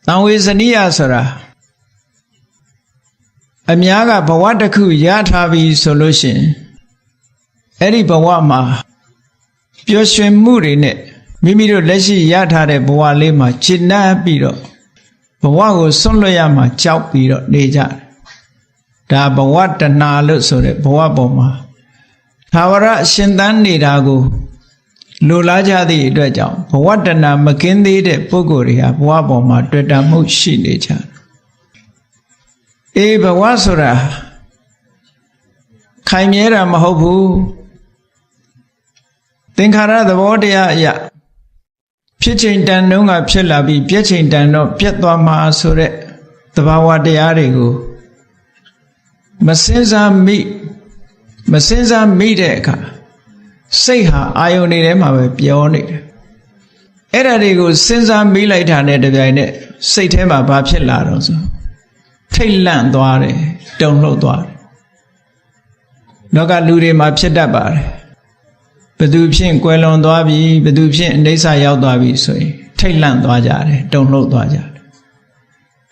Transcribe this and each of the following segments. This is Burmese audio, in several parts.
တံဝေဇနိယဆိုတာအများကဘဝတစ်ခုရထားပြီဆိုလို့ရှိရင်အဲ့ဒီဘဝမှာပျော်ရွှင်မှုတွေနဲ့မိမိတို့လက်ရှိရထားတဲ့ဘဝလေးမှာရှင်းနှံ့ပြီးတော့ဘဝကိုဆွန့်လွတ်ရမှာကြောက်ပြီးတော့နေကြတယ်ဒါဘဝတဏှာလို့ဆိုတဲ့ဘဝပေါ်မှာသာဝရရှင်သန်နေတာကိုလိုလားကြသည့်အတွက်ကြောင့်ဘဝတဏှာမကင်းသေးတဲ့ပုဂ္ဂိုလ်တွေဟာဘဝပေါ်မှာတွေ့တာမှုရှိနေကြတယ်ဘဝဆိုတာခိုင်မြဲတာမဟုတ်ဘူးသင်္ခါရသဘောတရားအရာဖြစ်ချိန်တန်တုန်းကဖြစ်လာပြီးပြည့်ချိန်တန်တော့ပြတ်သွားမှာဆိုတဲ့သဘာဝတရားတွေကိုမစင်စားမိတဲ့အခါစိတ်ဟာအာယုန်တွေထဲမှာပဲပြောနေတယ်အဲ့ဒါတွေကိုစဉ်းစားမိလိုက်တာနဲ့တပြိုင်နက်စိတ်ထဲမှာဘာဖြစ်လာတော့ဆိုထိတ်လန့်သွားတယ်တုန်လှုပ်သွားတယ်နောက်ကလူတွေမှာဖြစ်တတ်ပါတယ်ဘသူဖြင့်ကွယ်လွန်သွားပြီဘသူဖြင့်အိဋ္ဌာရောက်သွားပြီဆိုရင်ထိတ်လန့်သွားကြတယ်တုန်လှုပ်သွားကြတယ်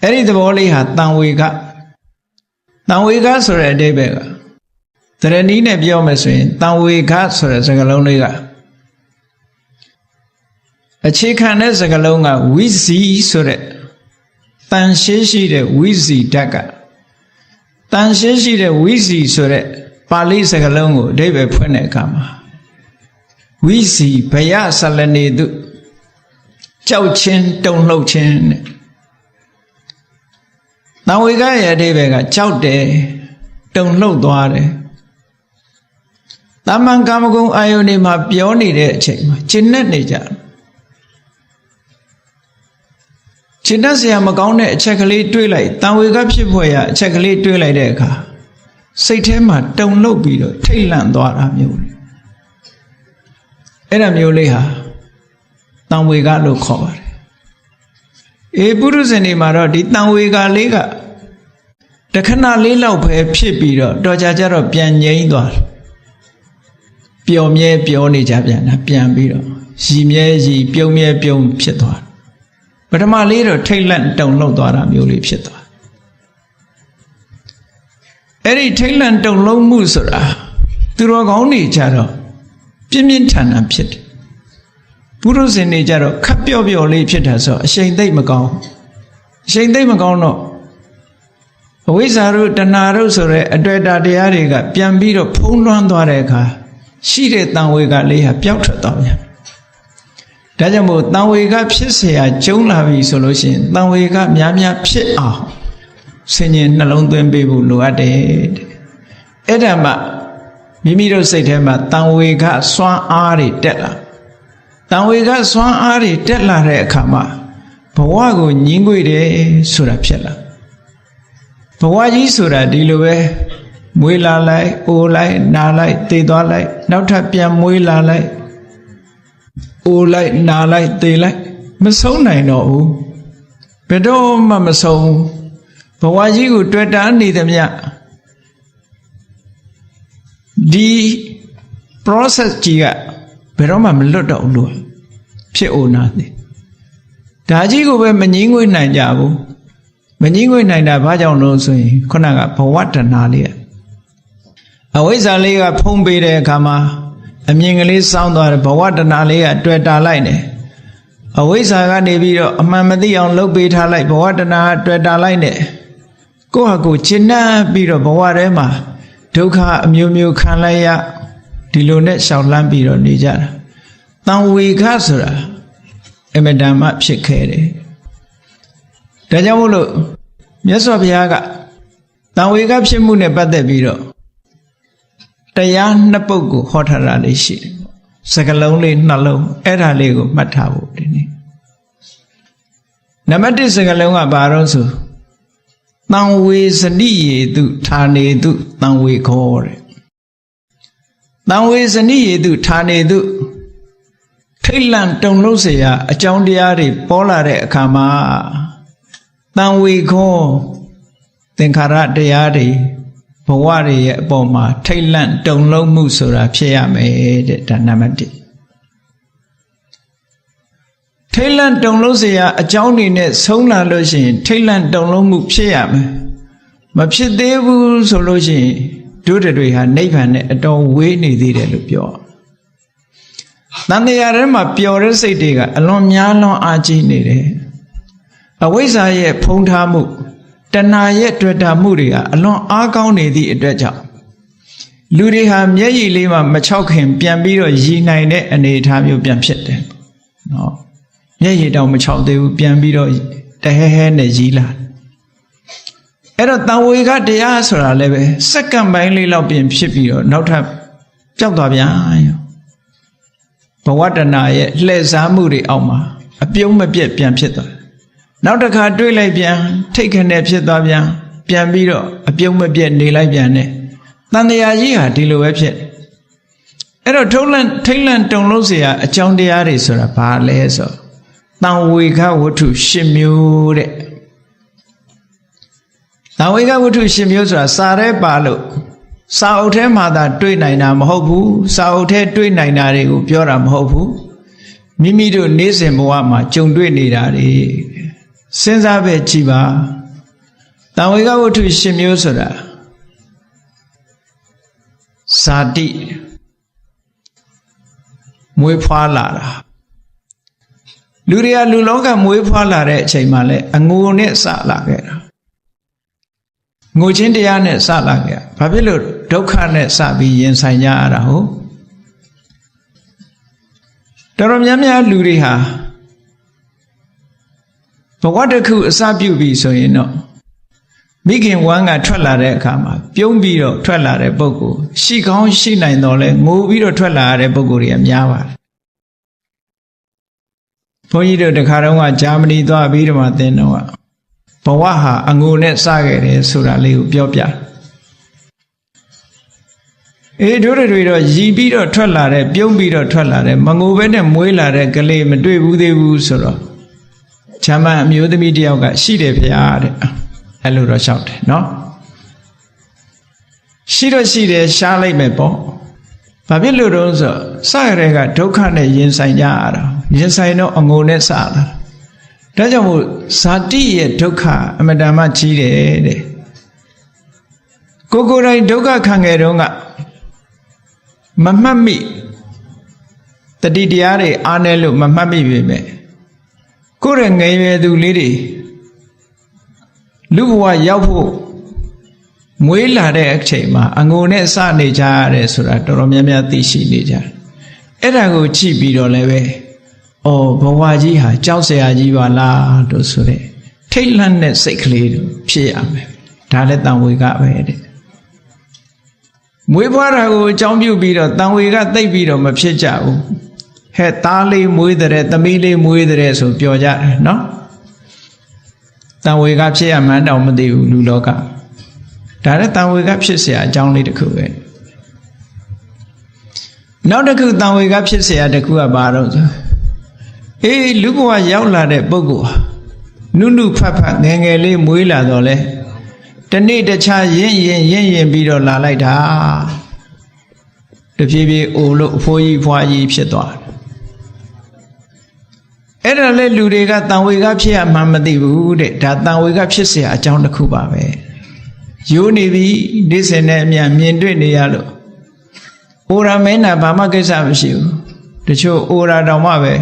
အဲ့ဒီသဘောလေးဟာတံဝေကဆိုတဲ့အဓိပ္ပာယ်ကသရဏီနဲ့ပြောမယ်ဆိုရင်တံဝေကဆိုတဲ့စကားလုံးလေးကအခြေခံတဲ့စကားလုံးကဝိဇီဆိုတဲ့တန်ရှင်းရှိတဲ့ဝိဇီဓာတ်ကတန်ရှင်းရှိတဲ့ဝိဇီဆိုတဲ့ပါဠိစကားလုံးကိုအဓိပ္ပာယ်ဖွင့်တဲ့အခါမှာဝိဇီဘယဆလနေတုကြောက်ခြင်းတုန်လှုပ်ခြင်းနဲ့တံဝေကရဲ့အဓိပ္ပာယ်ကကြောက်တယ်တုန်လှုပ်သွားတယ်တာမန်ကာမဂုဏ်အာယုန်တွေမှာပြောနေတဲ့အချိန်မှာရှင်းနေကြရှင်းစရာမကောင်းတဲ့အချက်ကလေးတွေးလိုက်တံဝေကဖြစ်ဖွယ်ရအချက်ကလေးတွေးလိုက်တဲ့အခါစိတ်ထဲမှာတုန်လှုပ်ပြီးတော့ထိတ်လန့်သွားတာမျိုးအဲ့ဒါမျိုးလေးဟာတံဝေကလို့ခေါ်ပါတယ်ပုရုဇဉ်တွေမှာတော့ဒီတံဝေကလေးကတခဏလေးလောက်ပဲဖြစ်ပြီးတော့တော်ကြတော့ပြန်ငြိမ်းသွားတယ်ပျော်မြဲပြောနေကြပြန်တာပြန်ပြီးတော့ရည်မြဲရည်ပြုံးမြဲပြုံးဖြစ်သွားတယ်ပထမလေးတော့ထိတ်လန့်တုန်လှုပ်သွားတာမျိုးလေးဖြစ်သွားအဲ့ဒီထိတ်လန့်တုန်လှုပ်မှုဆိုတာသူတော်ကောင်းတွေကြတော့ပြင်းပြင်းထန်ထန်ဖြစ်တယ်ပုရုဇဉ်တွေကြတော့ခပ်ပျော့ပျော့လေးဖြစ်တာဆိုအရှိန်သိမ့်မကောင်းတော့အဝိဇ္ဇာတို့တဏှာတို့ဆိုတဲ့အတွေ့အတာတရားတွေကပြန်ပြီးတော့ဖုံးလွှမ်းသွားတဲ့အခါရှိတဲ့တံဝေကလေးဟာပျောက်ထွက်သွားပြန်ဒါကြောင့်မို့တံဝေကဖြစ်เสียကျုံလာပြီဆိုလို့ရှိရင်တံဝေကများများဖြစ်အောင်ဆင်ញင်နှလုံးသွင်းပေးဖို့လိုအပ်တယ်အဲ့ဒါမှမိမိတို့စိတ်ထဲမှာတံဝေကစွမ်းအားတွေတက်လာတံဝေကစွမ်းအားတွေတက်လာတဲ့အခါမှာဘဝကိုညှင်းငွေတယ်ဆိုတာဖြစ်လာဘဝကြီးဆိုတာဒီလိုပဲမွေးလာလိုက်အိုလိုက်နာလိုက်သေသွားလိုက်နောက်ထပ်ပြန်မွေးလာလိုက်အိုလိုက်နာလိုက်သေလိုက်မဆုံးနိုင်တော့ဘူးဘယ်တော့မှမဆုံးဘဝကြီးကိုတွေ့တာနေသမျှဒီ process ကြီးကဘယ်တော့မှမလွတ်တော့ဘူးလို့ဖြစ်အိုနာတယ်ဒါကြီးကိုပဲမငြင်းငွေနိုင်ကြဘူးမငြင်းငွေနိုင်တာဘာကြောင့်လို့ဆိုရင်ခုနကဘဝတဏှာလေးအဝိဇ္ဇာလေးကဖုံးပေးတဲ့အခါမှာအမြင်ကလေးစောင်းသွားတယ်ဘဝတဏှာလေးကတွေ့တာလိုက်တယ်အဝိဇ္ဇာကနေပြီးတော့အမှန်မသိအောင်လှုပ်ပေးထားလိုက်ဘဝတဏှာတွေ့တာလိုက်တယ်ကိုယ့်ဟာကိုယ်ရှင်းနှံ့ပြီးတော့ဘဝထဲမှာဒုက္ခအမျိုးမျိုးခံလိုက်ရဒီလိုနဲ့ရှောင်လန်းပြီးတော့နေကြတာတံဝေကဆိုတာအမတန်မှဖြစ်ခဲ့တယ်ဒါကြောင့်မို့လို့မြတ်စွာဘုရားကတံဝေကဖြစ်မှုနဲ့ပတ်သက်ပြီးတော့တရားနှစ်ပုဒ်ကိုဟောထားတာလေးရှိတယ်စကားလုံးလေးနှလုံးအဲ့ဒါလေးကိုမှတ်ထားဖို့ဒီနေ့နံပါတ်1စကားလုံးကဘာတော့ဆိုတံဝေစနိယေတုဌာနေတုတံဝေခောတဲ့တံဝေစနိယေတုဌာနေတုထိတ်လန့်တုန်လှုပ်เสียအကြောင်းတရားတွေပေါ်လာတဲ့အခါမှာတံဝေခောသင်္ခါရတရားတွေဘဝတွေရဲ့အပေါ်မှာထိတ်လန့်တုန်လှုပ်မှုဆိုတာဖြစ်ရမယ်တဲ့ဒါနံပါတ်1ထိ ထိတ်လန့်တုန်လှုပ်เสียအကြောင်းတွေနဲ့ဆုံးလာလို့ရှိရင်ထိတ်လန့်တုန်လှုပ်မှုဖြစ်ရမယ်မဖြစ်သေးဘူးဆိုလို့ရှိရင်တို့တွေဟာနိဗ္ဗာန်နဲ့အတော်ဝေးနေသေးတယ်လို့ပြောတန်တရားထဲမှာပျော်တဲ့စိတ်တွေကအလွန်များလွန်အားကြီးနေတယ်အဝိဇ္ဇာရဲ့ဖုံးထားမှုတဏှာရဲ့တွေ့တာမှုတွေကအလွန်အားကောင်းနေသည့်အတွက်ကြောင့်လူတွေဟာမျက်ရည်လေးမှမချောက်ခင်ပြန်ပြီးတော့ရည်နိုင်တဲ့အနေအထားမျိုးပြန်ဖြစ်တယ်နော်မျက်ရည်တောင်မချောက်သေးဘူးပြန်ပြီးတော့တဟဲဟဲနဲ့ရည်လာအဲ့တော့တန်ဝေကတရားဆိုတာလည်းပဲစက္ကန့်ပိုင်းလေးလောက်ပြင်ဖြစ်ပြီးတော့နောက်ထပ်ပျောက်သွားပြန်ဘဝတဏရဲ့လှည့်စားမှုတွေအောက်မှာအပြုံးမပြတ်ပြန်ဖြစ်သွားနောက်တစ်ခါတွေးလိုက်ပြန်ထိတ်ခနဲ့ဖြစ်သွားပြန်ပြီးတော့အပြုံးမပြတ်နေလိုက်ပြန်တယ်တန်တရားကြီးဟာဒီလိုပဲဖြစ်အဲ့တော့ထိတ်လန့်တုန်လှုပ်เสียအကြောင်းတရားတွေဆိုတာဘာလဲဆိုတန်ဝေကဝတ္ထု၈မျိုးတဲ့တန်ဝေကဝတ္ထု၈မျိုးဆိုတာစာရဲပါလို့စာအုပ်ထဲမှာသာတွေ့နိုင်တာမဟုတ်ဘူးစာအုပ်ထဲတွေ့နိုင်တာတွေကိုပြောတာမဟုတ်ဘူးမိမိတို့နေ့စဉ်ဘဝမှာကြုံတွေ့နေတာတွေစဉ်းစားပဲကြည်ပါတန်ဝေကဝတ္ထု၈မျိုးဆိုတာဇာတိမွေးဖွားလာတာလူတွေကလူလောကမွေးဖွားလာတဲ့အချိန်မှာလဲအငိုနဲ့စလာခဲ့တာငိုခြင်းတရားနဲ့စလာခဲ့ဘာဖြစ်လို့ဒုက္ခနဲ့စပြီးရင်ဆိုင်ကြရတာဟုတ်တော်တော်များများလူတွေဟာဘဝတစ်ခုအစပြုပြီဆိုရင်တော့မိခင်ဝမ်းကထွက်လာတဲ့အခါမှာပြုံးပြီးတော့ထွက်လာတဲ့ပုဂ္ဂိုလ်ရှိကောင်းရှိနိုင်တော့လဲငိုပြီးတော့ထွက်လာရတဲ့ပုဂ္ဂိုလ်တွေကများပါတယ်ဘုန်းကြီးတို့တခါတော့ကဂျာမနီသွားပြီးတော့မှသင်တော့ဘဝဟာအငိုနဲ့စခဲ့တယ်ဆိုတာလေးကိုပြောပြတို့တွေတော့ရည်ပြီးတော့ထွက်လာတဲ့ပြုံးပြီးတော့ထွက်လာတဲ့မငိုဘဲနဲ့မွေးလာတဲ့ကလေးမတွေ့ဘူးသေးဘူးဆိုတော့ဂျာမန်အမျိုးသမီးတယောက်ကရှိတယ်ဖေဟာတဲ့အဲ့လိုတော့ရှောက်တယ်နော်ရှိတယ်ရှားလိုက်မယ်ပေါ့ဘာဖြစ်လို့တော့ဆိုစရတဲ့ကဒုက္ခနဲ့ရင်ဆိုင်ကြရတာရင်ဆိုင်တော့အငိုနဲ့စလာဒါကြောင့်မို့ဇာတိရဲ့ဒုက္ခအမတန်မှကြီးတယ်တဲ့ကိုယ်တိုင်ဒုက္ခခံခဲ့တော့ကမမှတ်မိတတိတရားတွေအားနေလို့မမှတ်မိပြီပဲကိုယ်ရဲ့ငယ်ရွယ်သူလေးတွေလူဘဝရောက်ဖို့မွေးလာတဲ့အချိန်မှာအငိုနဲ့စနေကြရတယ်ဆိုတာတော်တော်များများသိရှိနေကြတယ်အဲ့ဒါကိုကြည့်ပြီးတော့လည်းပဲဘဝကြီးဟာကြောက်စရာကြီးပါလားတို့ဆိုတဲ့ထိတ်လန့်တဲ့စိတ်ကလေးတို့ဖြစ်ရမယ်ဒါလည်းတန်ဝေကပဲတဲ့မွေးဖွားတာကိုအကြောင်းပြုပြီးတော့တန်ဝေကသိပ်ပြီးတော့မဖြစ်ကြဘူးဟဲ့သားလေးမွေးတဲ့သမီးလေးမွေးတဲ့ဆိုပြောကြတယ်နော်တန်ဝေကဖြစ်ရမှန်းတော့မသိဘူးလူလောကဒါလည်းတန်ဝေကဖြစ်เสียအကြောင်းလေးတစ်ခုပဲနောက်တစ်ခုတန်ဝေကဖြစ်เสียတစ်ခုကဘာတော့ဆိုလူဘဝရောက်လာတဲ့ပုဂ္ဂိုလ်နုနုဖတ်ဖတ်ငယ်ငယ်လေးမွေးလာတော့လဲတနေ့တခြားရင့်ပြီးတော့လာလိုက်တာတဖြည်းဖြည်းအိုလို့အဖိုးကြီးဖွားကြီးဖြစ်သွားတယ်အဲ့ဒါလဲလူတွေကတန်ဝေကဖြစ်ရမှမသိဘူးတဲ့ဒါတန်ဝေကဖြစ်เสียအကြောင်းတစ်ခုပါပဲရိုးနေပြီနေ့စဉ်နဲ့အမြန်မြင်တွေ့နေရလို့အိုရာမဲနာဘာမှကိစ္စမရှိဘူးတချို့အိုရာတောင်မှပဲ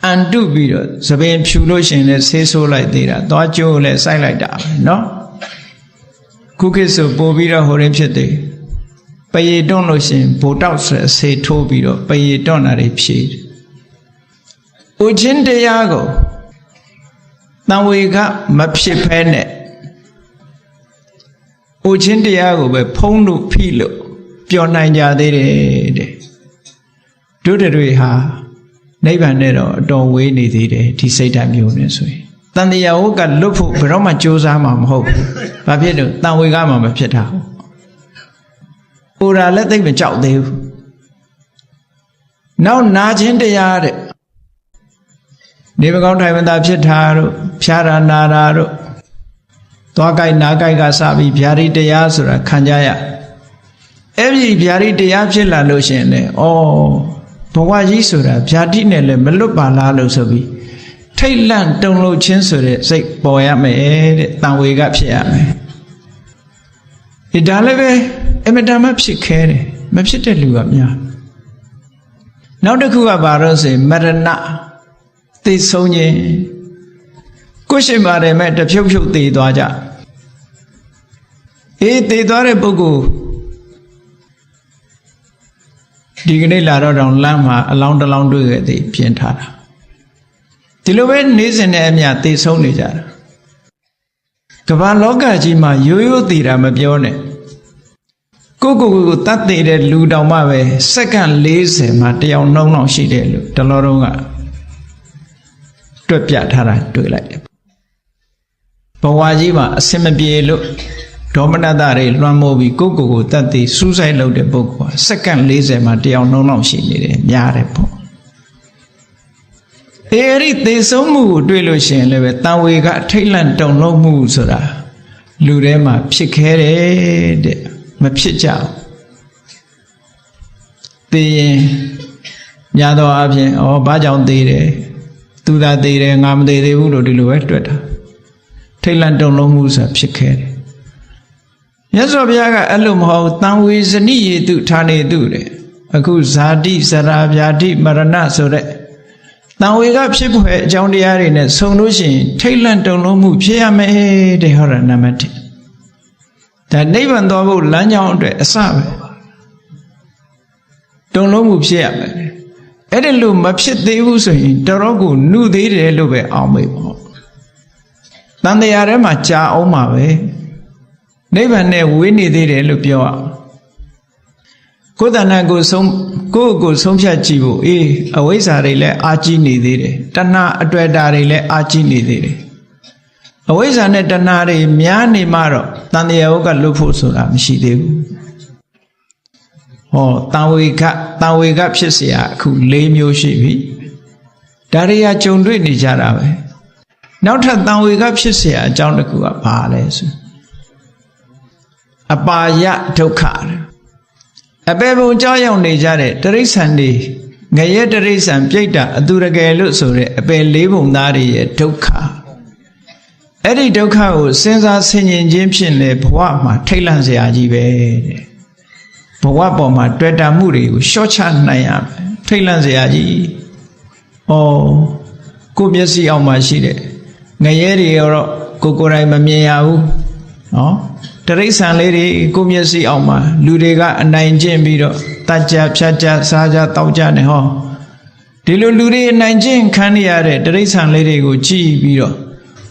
အန်တုပြီးတော့သပင်ဖြူလို့ရှင်လဲဆေးဆိုးလိုက်သေးတာသွားကျိုးလဲစိုက်လိုက်တာပဲเนาะခုခေတ်ဆိုပို့ပြီးတော့ဟိုရင်းဖြစ်သေးပရေတွန့်လို့ရှင်ဘိုတောက်ဆိုဆေးထိုးပြီးတော့ပရေတွန့်တာတွေဖြည့်တယ်။ဥချင်းတရားကိုတန်ဝေကမဖြစ်ဖဲနဲ့ဥချင်းတရားကိုပဲဖုံးလို့ဖိလို့ပျော်နိုင်ကြသေးတယ်တဲ့။တို့တွေဟာနိဗ္ဗာန်နဲ့တော့အတော်ဝေးနေသေးတယ်ဒီစိတ်ဓာတ်မျိုးနဲ့ဆိုရင်တန်တရားဝကလွတ်ဖို့ဘယ်တော့မှကြိုးစားမှာမဟုတ်ဘူး။ဘာဖြစ်လို့တန်ဝေကမှမဖြစ်တာဟုတ်။အိုရာလည်းသိမကြောက်သေးဘူး။နောက်နာခြင်းတရားတဲ့နေမကောင်းထိုင်မသာဖြစ်တာတို့ဖြာရာနာရာတို့သွားကြိုက်နာကြိုက်ကစပြီးဗျာဒိတရားဆိုတာခံကြရအဲ့ဒီဗျာဒိတရားဖြစ်လာလို့ရှင်လေဘဝကြီးဆိုတာဗျာဒိနဲ့လည်းမလွတ်ပါလားလို့ဆိုပြီး ထိတ်လန့်တုန်လှုပ်ခြင်းဆိုတဲ့စိတ်ပေါ်ရမယ်တဲ့တန်ဝေကဖြစ်ရမယ်ဒီဒါလည်းပဲအမတန်မှဖြစ်ခဲတယ်မဖြစ်တဲ့လူကများနောက်တစ်ခုကဘာလို့ဆိုမရဏသိဆုံးခြင်းကိုရှိပါတယ်မဲ့တဖြုတ်ဖြုတ်တည်သွားကြအေးတည်သွားတဲ့ပုဂ္ဂိုလ်ဒီကနေ့လာတော့တောင်လမ်းမှာအလောင်းတစ်လောင်းတွေ့ခဲ့သည်ပြင်ထားတာဒီလိုပဲနေစဉ်နဲ့အမျှတည်ဆုံးနေကြတာကမ္ဘာလောကကြီးမှာရိုးရိုးတည်တာမပြောနဲ့ကိုတတ်သေးတဲ့လူတောင်မှပဲစက္ကန့်40မှာတယောက်နှုံးရှိတယ်လို့တလောတော့ကတွက်ပြထားတာတွေ့လိုက်တယ်ဘဝကြီးမှာအစင်မပြေလို့ဒေါမနတတွေလွှမ်းမိုးပြီးကိုတတ်သေးစူးစိုက်လုပ်တဲ့ပုဂ္ဂိုလ်ကစက္ကန့်40မှာတယောက်နှုံးရှိနေတယ်များတယ်ပေါ့အဲ့ဒီသေဆုံးမှုကိုတွေ့လို့ရှိရင်လည်းပဲတန်ဝေကအထိတ်လန့်တုန်လှုပ်မှုဆိုတာလူထဲမှာဖြစ်ခဲတယ်တဲ့မဖြစ်ကြဘူးသိရင်ညာတော့အပြင်ဘာကြောင့်သိတယ်သူသာသိတယ်ငါမသိသေးဘူးလို့ဒီလိုပဲတွေ့တာထိတ်လန့်တုန်လှုပ်မှုဆိုတာဖြစ်ခဲတယ်မြတ်စွာဘုရားကအဲ့လိုမဟုတ်တန်ဝေဇနိယေတုဌာနေတုတဲ့အခုဇာတိစရာဗျာတိမရဏဆိုတဲ့တန်ဝေကဖြစ်ဖွယ်အကြောင်းတရားတွေနဲ့ဆုံလို့ရှိရင်ထိတ်လန့်တုန်လှုပ်မှုဖြစ်ရမယ်တဲ့ဟောတာနံပါတ်1ဒါနိဗ္ဗာန်သွားဖို့လမ်းကြောင်းအတွက်အစပဲတုန်လှုပ်မှုဖြစ်ရမယ်အဲ့ဒီလိုမဖြစ်သေးဘူးဆိုရင်တော်တော်ကိုနှုသေးတယ်လို့ပဲအောင်မေ့ပေါ့တန်တရားထဲမှာကြာအောင်ပါပဲနိဗ္ဗာန်နဲ့ဝေးနေသေးတယ်လို့ပြောအောင်ကိုယ်တဏ္ဍာကိုဆုံးဖြတ်ကြည့်ဖို့အဝိဇ္ဇာတွေလည်းအာကြီးနေသေးတယ်တဏှာအတွေ့အတာတွေလည်းအာကြီးနေသေးတယ်အဝိဇ္ဇာနဲ့တဏှာတွေများနေမှတော့တန်တရားဟုတ်ကလွတ်ဖို့ဆိုတာမရှိသေးဘူးတန်ဝေကဖြစ်เสียအခု4မျိုးရှိပြီဒါတွေကကြုံတွေ့နေကြတာပဲနောက်ထပ်တန်ဝေကဖြစ်เสียအကြောင်းတစ်ခုကဘာလဲဆိုအပါယဒုက္ခအပေပုံကြောက်ရောက်နေကြတဲ့တိရစ္ဆာန်တွေငရဲတိရစ္ဆာန်ပြိတ္တာအတူတကယ်လို့ဆိုတဲ့အပေ4ပုံသားတွေရဲ့ဒုက္ခအဲ့ဒီဒုက္ခကိုစဉ်းစားဆင်ခြင်ခြင်းဖြင့်လေဘဝမှာထိတ်လန့်စရာကြီးပဲတဲ့ဘဝပေါ်မှာတွေ့တာမှုတွေကိုရှော့ချနိုင်ရမယ်ထိတ်လန့်စရာကြီးကိုမျက်စိအောက်မှာရှိတဲ့ငရဲတွေတော့ကိုယ်တိုင်မမြင်ရဘူးတရိษံလေးတွေကိုမျက်စိအောက်မှာလူတွေကအနိုင်ကျင့်ပြီးတော့တတ်ကြဖြတ်ကြစားကြတောက်ကြနေဒီလိုလူတွေအနိုင်ကျင့်ခံရတဲ့တရိษံလေးတွေကိုကြည့်ပြီးတော့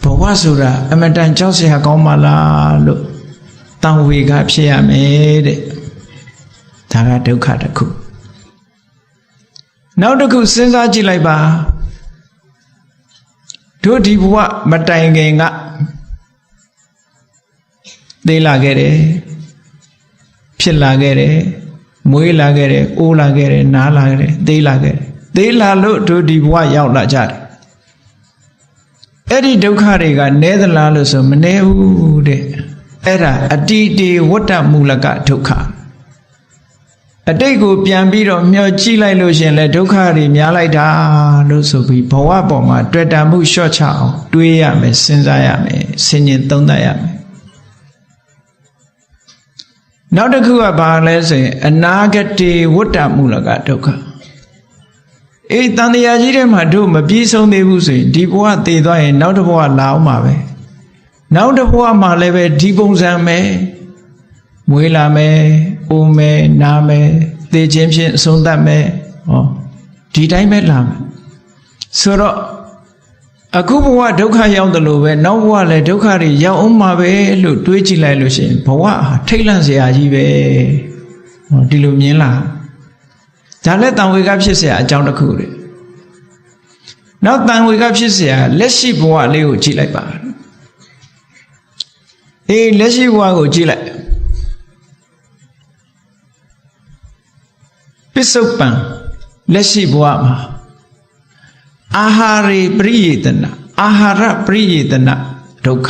ဘဝဆိုတာအမတန်ကြောက်စရာကောင်းပါလားလို့တန်ဝေကဖြစ်ရမယ်တဲ့ဒါကဒုက္ခတစ်ခုနောက်တစ်ခုစဉ်းစားကြည့်လိုက်ပါတို့ဒီဘဝမတိုင်ခင်ကသေးလာခဲ့တယ်ဖြစ်လာခဲ့တယ်မွေးလာခဲ့တယ်အိုးလာခဲ့တယ်နားလာခဲ့တယ်သေးလာခဲ့တယ်သေးလာလို့တို့ဒီဘဝရောက်လာကြတယ်အဲ့ဒီဒုက္ခတွေကနည်းသလားလို့ဆိုမနည်းဘူးတဲ့အဲ့ဒါအတိတေဝတ္တမူလကဒုက္ခအတိတ်ကိုပြန်ပြီးတော့မျှော်ကြည့်လိုက်လို့ရှင်လဲဒုက္ခတွေများလိုက်တာလို့ဆိုပြီးဘဝပေါ်မှာတွေ့တာမှုလျှော့ချအောင်တွေးရမယ်စဉ်းစားရမယ်ဆင်ញင်သုံးသပ်ရမယ်နောက်တစ်ခုကဘာလဲဆိုရင်အနာဂတေဝတ္တမူလကဒုက္ခတန်တရားကြီးထဲမှာတို့မပြေဆုံးသေးဘူးဆိုရင်ဒီဘဝတည်သွားရင်နောက်တစ်ဘဝလာအောင်မှာပဲနောက်တစ်ဘဝမှာလည်းပဲဒီပုံစံပဲမွေးလာမယ်အိုးမယ်နားမယ်သေခြင်းဖြင့်အဆုံးသတ်မယ်ဒီတိုင်းပဲလာမယ်ဆိုတော့အခုဘဝဒုက္ခရောက်တယ်လို့ပဲနောက်ဘဝလည်းဒုက္ခတွေရောက်အောင်မှာပဲလို့တွေးကြည့်လိုက်လို့ရှိရင်ဘဝထိတ်လန့်စရာကြီးပဲဒီလိုမြင်လားဒါလည်းတန်ဝေကဖြစ်เสียအကြောင်းတစ်ခုလေနောက်တန်ဝေကဖြစ်เสียလက်ရှိဘဝလေးကိုကြည့်လိုက်ပါလက်ရှိဘဝကိုကြည့်လိုက်ပစ္စုပန်လက်ရှိဘဝမှာအာဟာရေပရိယေတနာအာဟာရပရိယေတနာဒုက္ခ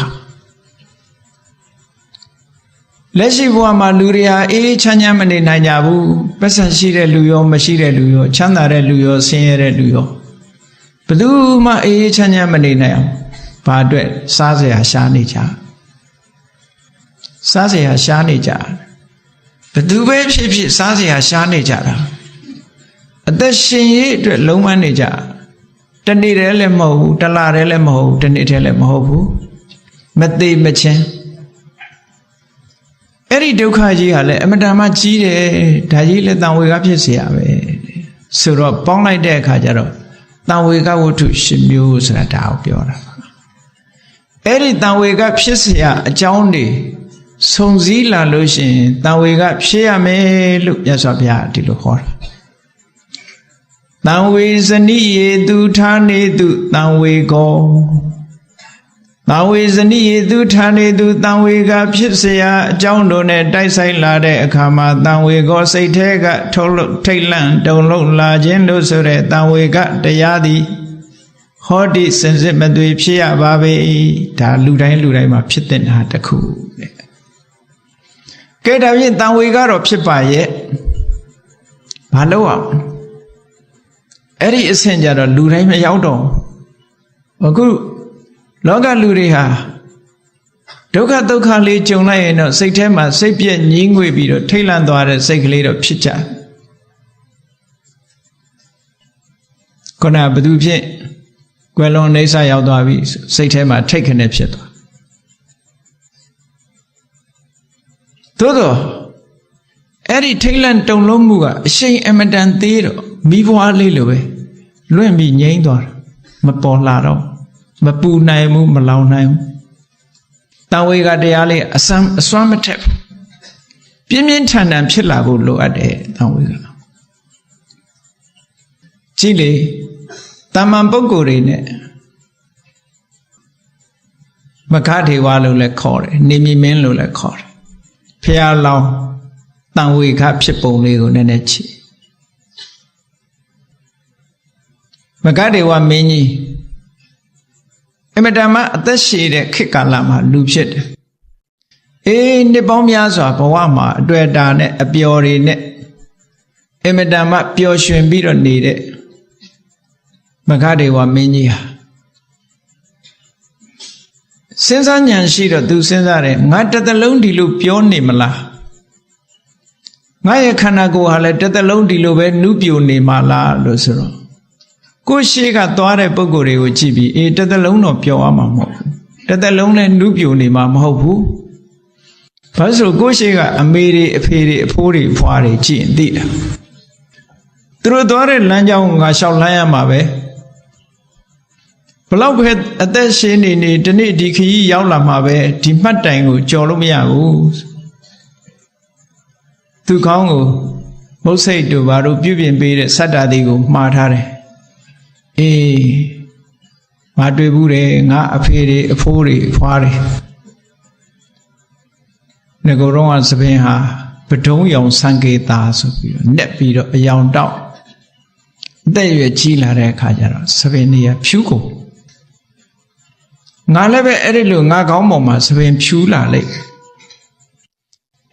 လက်ရှိဘဝမှာလူတွေဟာချမ်းချမ်းမနေနိုင်ကြဘူးပတ်စံရှိတဲ့လူရောမရှိတဲ့လူရောချမ်းသာတဲ့လူရောဆင်းရဲတဲ့လူရော ဘသူမှအေးချမ်းချမ်းမနေနိုင်အောင်ဘာအတွက်စားเสียရှားနေကြစားเสียရှားနေကြဘသူပဲဖြစ်ဖြစ်စားเสียရှားနေကြတာအသက်ရှင်ရေးအတွက်လုံးဝနေကြတနေ့တည်းလည်းမဟုတ်ဘူးတလတည်းလည်းမဟုတ်ဘူးတနေ့တည်းလည်းမဟုတ်ဘူးမသေးမချင်းအဲ့ဒီဒုက္ခကြီးကလည်းအမတန်မှကြီးတယ်ဒါကြီးလည်းတန်ဝေကဖြစ်เสียပဲဆိုတော့ပေါင်းလိုက်တဲ့အခါကျတော့တန်ဝေကဝတ္ထု10မျိုးဆိုတာဒါကိုပြောတာအဲ့ဒီတန်ဝေကဖြစ်เสียအကြောင်းတွေစုံစည်းလာလို့ရှိရင်တန်ဝေကဖြစ်ရမယ်လို့မြတ်စွာဘုရားဒီလိုဟောတာတံဝေဇနိယေသူဌာနေသူတံဝေကောတံဝေဇနိယေသူဌာနေသူတံဝေကဖြစ်เสียအကြောင်းတို့နဲ့တိုက်ဆိုင်လာတဲ့အခါမှာတံဝေကောစိတ်ထဲကထုတ်လို့ထိတ်လန့်တုန်လှုပ်လာခြင်းလို့ဆိုတဲ့တံဝေကတရားသည်ဟောတိစင်စစ်မသွေဖြစ်ရပါပေဒါလူတိုင်းမှာဖြစ်တဲ့ဟာတစ်ခုတဲ့ကဲဒါဖြင့်တံဝေကတော့ဖြစ်ပါရဲ့ဘာလို့အောင်အဲ့ဒီအဆင့်ကြတော့လူတိုင်းမရောက်တော့အခုလောကလူတွေဟာဒုက္ခဒုက္ခလေးကြုံလိုက်ရင်တော့စိတ်ထဲမှာစိတ်ပြည့်ငြင်းငွေပြီးတော့ထိတ်လန့်သွားတဲ့စိတ်ကလေးတော့ဖြစ်ကြခုနဘသူဖြစ်ကွယ်လွန်နေဆရောက်သွားပြီစိတ်ထဲမှာထိတ်ခနဲ့ဖြစ်သွားသို့တော့အဲ့ဒီထိတ်လန့်တုန်လှုပ်မှုကအရှိန်အမတန်သေးတော့မိဘွားလေးလိုပဲလွင့်ပြီးငြိမ်းသွားတာမပေါ်လာတော့မပူနိုင်ဘူးမလောင်နိုင်ဘူးတန်ဝေကတရားလေးအစွမ်းမထက်ပြင်းပြင်းထန်ထန်ဖြစ်လာဖို့လိုအပ်တယ်တန်ဝေကကြည့်လေတာမန်ပုဂ္ဂိုလ်တွေနဲ့မခထေဝါလို့လည်းခေါ်တယ်နေမီမင်းလို့လည်းခေါ်တယ်ဖះလောင်းတန်ဝေကဖြစ်ပုံလေးကိုနည်းနည်းကြည့်မဂဒေဝမင်းကြီးအမတမအသက်ရှည်တဲ့ခေတ်ကာလမှာလူဖြစ်တယ်အေးနှစ်ပေါင်းများစွာဘဝမှာအတွေ့အတာနဲ့အပျော်တွေနဲ့အမတမပျော်ရွှင်ပြီးတော့နေတဲ့မဂဒေဝမင်းကြီးဟာစဉ်းစားဉာဏ်ရှိတော့သူစဉ်းစားတယ်ငါတစ်သက်လုံးဒီလိုပြောနေမလားငါရဲ့ခန္ဓာကိုယ်ဟာလည်းတစ်သက်လုံးဒီလိုပဲနုပြိုနေမှာလားလို့ဆိုတော့ကိုယ်ရှိကသွားတဲ့ပုံကိုယ်တွေကိုကြည့်ပြီးအေးတစ်သက်လုံးတော့ပျော်ရမှာမဟုတ်ဘူးတစ်သက်လုံးလည်းနုပြိုနေမှာမဟုတ်ဘူးဘာလို့ကိုယ်ရှိကအမေတွေအဖေတွေအဖိုးတွေဖွားတွေကြည့်ရင်သိတာသူတို့သွားတဲ့လမ်းကြောင်းငါလျှောက်လမ်းရမှာပဲဘလောက်ပဲအသက်ရှင်နေဒီနေ့ဒီခရီးရောက်လာမှာပဲဒီမှတ်တိုင်ကိုကြော်လို့မရဘူးသူကောင်းကိုမုတ်စိတ်တို့ဘာလို့ပြုပြင်ပေးတဲ့စတ္တာတိကိုမှားထားတယ်အေးငါတွေ့ဘူးတယ်ငါအဖေတွေအဖိုးတွေဖွားတွေငကိုယ်တော့ကသပင်ဟာပဒုံးရောင်စံကေတာဆိုပြီးတော့နှက်ပြီးတော့အယောင်တောက်အသက်ရွယ်ကြီးလာတဲ့အခါကျတော့သပင်တွေကဖြူကုန်ငါလည်းပဲအဲ့ဒီလိုငါကောင်းပေါ်မှာသပင်ဖြူလာလိုက်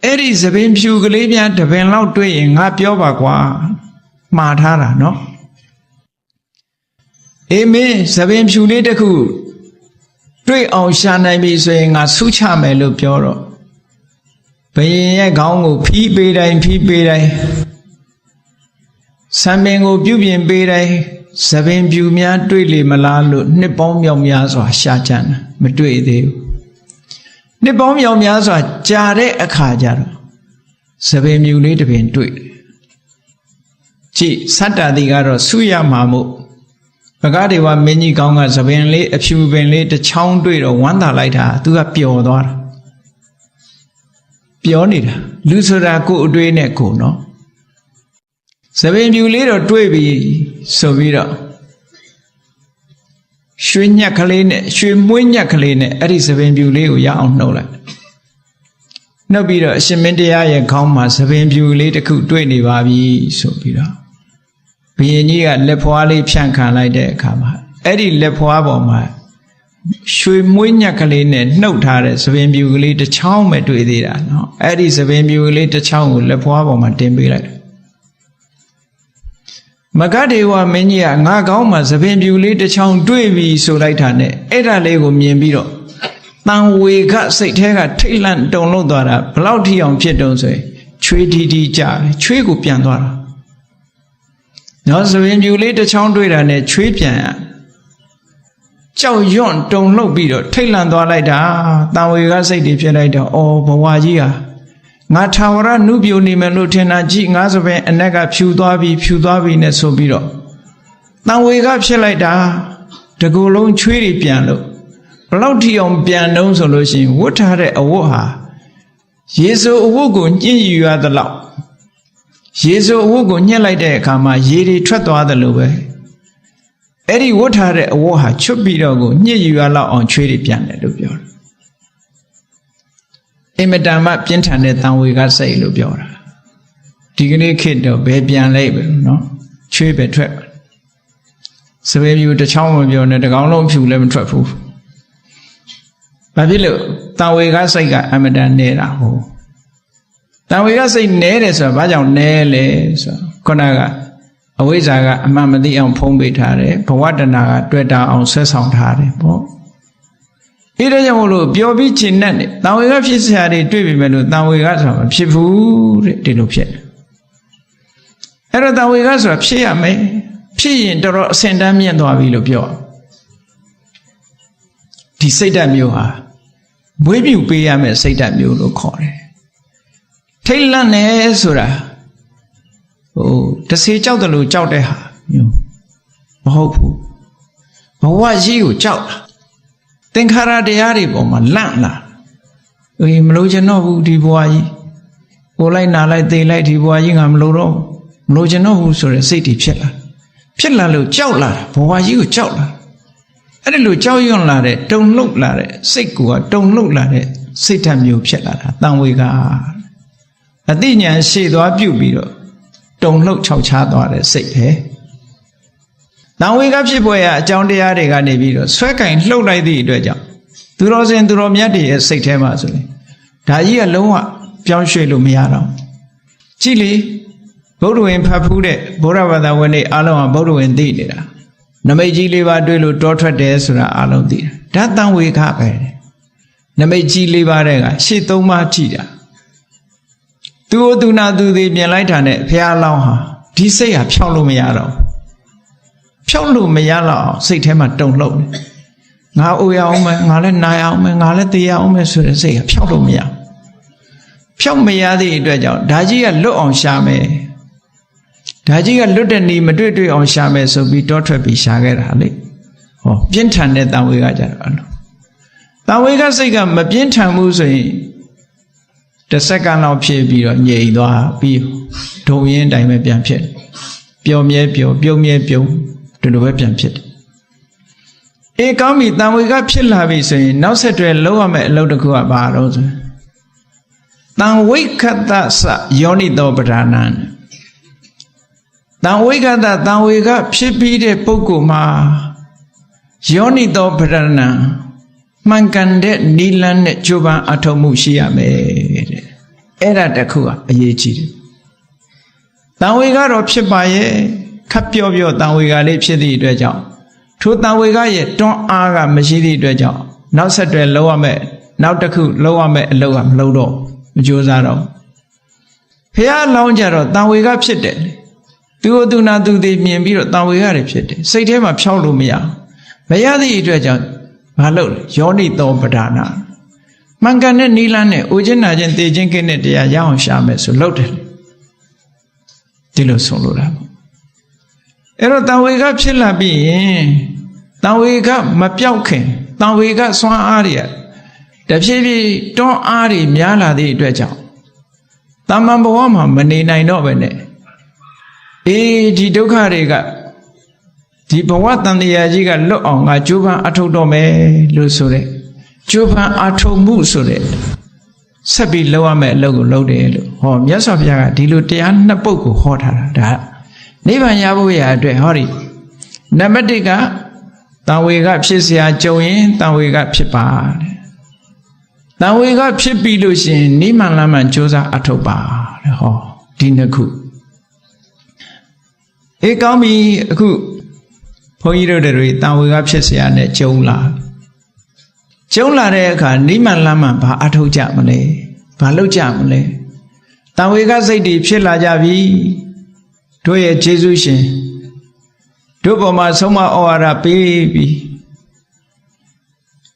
အဲ့ဒီသပင်ဖြူကလေးများတပင်လောက်တွေ့ရင်ငါပြောပါကွာမှားထားတာနော်အေးမင်းသပင်ဖြူလေးတစ်ခုတွေ့အောင်ရှာနိုင်ပြီဆိုရင်ငါဆုချမယ်လို့ပြောတော့ဘယင်ရဲ့ခေါင်းကိုဖီးပေးတိုင်းဆံပင်ကိုပြုပြင်ပေးတိုင်းသပင်ဖြူများတွေ့လေမလားလို့နှစ်ပေါင်းမြောက်များစွာရှာကြံတာမတွေ့သေးဘူးနှစ်ပေါင်းမြောက်များစွာကြာတဲ့အခါကျတော့သပင်ဖြူလေးတစ်ပင်တွေ့ကြည့်စတ္တတိကတော့ဆုရမှာမို့ဘဂဒေဝမင်းကြီးကောင်းကသပင်လေးအဖြူပင်လေးတစ်ချောင်းတွေ့တော့ဝမ်းသာလိုက်တာသူကပျော်သွားတာပြောနေတာလူဆိုတာကိုယ်အတွေ့နဲ့ကိုယ်နော်သပင်ဖြူလေးတော့တွေ့ပြီဆိုပြီးတော့ရွှေညက်ကလေးနဲ့ရွှေမွှေးညက်ကလေးနဲ့အဲ့ဒီသပင်ဖြူလေးကိုရအောင်နှုတ်လိုက်နှုတ်ပြီးတော့အရှင်မင်းတရားရဲ့ခေါင်းမှာသပင်ဖြူလေးတစ်ခုတွေ့နေပါပြီဆိုပြီးတော့ဘုရင်ကြီးကလက်ဖွားလေးဖြန့်ခံလိုက်တဲ့အခါမှာအဲ့ဒီလက်ဖွားပေါ်မှာရွှေမွှေးညက်ကလေးနဲ့နှုတ်ထားတဲ့သပင်ဖြူကလေးတစ်ချောင်းပဲတွေ့သေးတာနော်အဲ့ဒီသပင်ဖြူကလေးတစ်ချောင်းကိုလက်ဖွားပေါ်မှာတင်ပေးလိုက် Magadewa Menia, Nagama, Savimbu later chown Dwevi, so like Tane, Eda Lego Miembiro. Now we got say Tega, Thailand, don't know that, Plauti on Pieton say, Treaty di Jar, Tregu Piandora. No, Savimbu later chown Dwevi and a Tripian. Chow Yon, don't know Bido, Thailand, like that, now we got say the Pianita, oh, Bawajia. Natawara Nubio Niman Lieutenant G. Nazavan and Naga Pudavi Nesobiro. Now we got like that, the go long treaty piano. Plauti on piano solution, what had a woha? Yeso Wogun, you are the law. Yeso Wogun, like that, Kama, Yeri Trato the Lube. Eddie, what had a woha, Chubidogo, near you are law on treaty piano. Imadama Pintane than we got say Lubiora. Dignity kid of baby and labor, no? Cheap a trap. So if you the charm of your net, the long few lemon trap proof. Babilo, than we got say got Amadan Nera ho. Than we got say Nere, so Bajan Nele, so Konaga. Away Zaga, Mamadi on Pombe Tare, Powatanaga, Dweda on Sesson Tare. Ida Yamolo, Biobi Chinani, now we have his had a tribute menu, now we got some Shifu, Dinopia. Era that we got some Pia me, P in the Sendami and Davilo Pio. The Satan you are. When you pay a me, Satan you look on it. Tailor Nesura. Oh, the Sage out the Lu Chowdeha, you. Hope. But what you, Chow? Tenkara de Aribo, Lana. We Mlojano Dibuai. Olai Nala de Light Dibuai, I'm Loro. Mlojano, so a city chilla. Chilla Lu Chowla, for you Chowla. And Lu Chow Yon Lade, don't look like it. Sekua, don't look like it. Sitam you chilla, then we got. A dinya and say the abubido. Don't look Chow Chad, say, eh? Now we got people at John de Ariga Nevido, Swakan, low like the Dredger. Duros and Duromiati as St. Amazon. Daia Loa, Pianshe Lumiano. Chile, Bodo in Papude, Boravada when they alone Bodo and Dida. Nameji Liva Dulo, daughter Desra Alon Dida. That down we got it. Nameji Liva Rega, she told Martida. Do not do the Mialaitane, Pia Laha. This say a Pialumiano. Cholu Mayala, say Tema don't load. Now we are Nale Nayam, Nale the Yaume, so to say, Pialumia. Pialmia the Dredger, Dajia look on Shame. Dajia looked at the Madrid on Shame, so be daughter be Shagar Ali. Oh, Pintanet than we got that. Now we got Sega, Mapintan Musi. The second of Pia, yea, be Toyin Diamond Pit. Pio. To the weapon pit. A commie, then we got Pilavi saying, now set to a lower Lodakua barrows. Then we cut that Yoni Dobranan. Then we got that, then we got Pipi de Pokuma Yoni Dobrana Mankande Nilan Juba Atomushia made. Era Dakua, a yechi. Then we got up Shibaye. Capio, then we got Lipsidi Dredger. Truth now we got it, don't aga Machidi Dredger. Now set to a lower met, now the cool, lower met, lower, lodo, Josaro. Here lounger, then we got pitted. Do not do the Miambiro, then we got it pitted. Say to him a Chalumia. Mayadi Dredger, Malo, Johnny Dobadana. Mangane Nilane, Ujinajan, the Jinkin, the Yaon Shames, loaded. Dilo Solura. Ero then we got Chilabi, then we got Mapiaukin, then we got Swan Aria. The Chibi don't Ari Miala the Dredger. Tamambawama, Manina Novene. Jidokariga. The Pawatan the Yajiga look on a Juba Atodome, Lusure. Juba Atomusure. Sabi lower me logo loaded. Oh, yes of Yaga, Dilutian Napoku hotter. Never Yabuya de Hori. Namadiga, then we got Chisia Join, then we got Pipa. Then we got Pipi Lucien, Niman Laman Josa Atoba, oh, Dinaku. ကောင်းပြီအခုဘုန်းကြီးတို့တွေတန်ဝေကဖြစ်เสียနဲ့ကျုံလာတဲ့အခါနိမန်လမ်းမှဘာအထောက်ကြမလဲဘာလုပ်ကြမလဲတန်ဝေကစိတ်တွေဖြစ်လာကြပြီတို့ရဲ့ယေရှုရှင်တို့ပေါ်မှာဆုံးမဩဝါဒပေးပြီး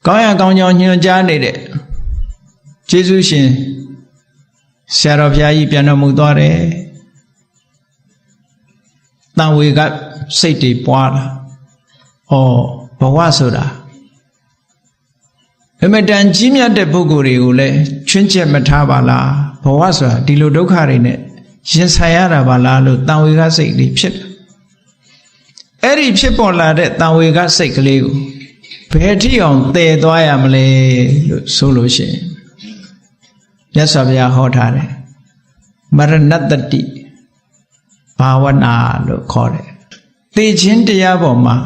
ကောင်းရကောင်းကြောင်းညွှန်ကြားနေတဲ့ယေရှုရှင်ဆရာတော်ဘုရားကြီးပြန်တော်မူသွားတယ်တန်ဝေကစိတ်တွေပွားလာဘဝဆိုတာအမတန်ကြီးမြတ်တဲ့ပုဂ္ဂိုလ်တွေကိုလည်းချွင်းချက်မထားပါလားဘဝဆိုတာဒီလိုဒုက္ခတွေနဲ့ရင်ဆိုင်ရတာပါလားလို့တန်ဝေကစိတ်လေးဖြစ်အဲ့ဒီဖြစ်ပေါ်လာတဲ့တန်ဝေကစိတ်ကလေးကိုဘယ်ထိအောင်တည်သွားရမလဲလို့ဆိုလို့ရှိရင်မြတ်စွာဘုရားဟောထားတယ်မရဏတတိဘာဝနာလို့ခေါ်တယ်သိခြင်းတရားပေါ်မှာ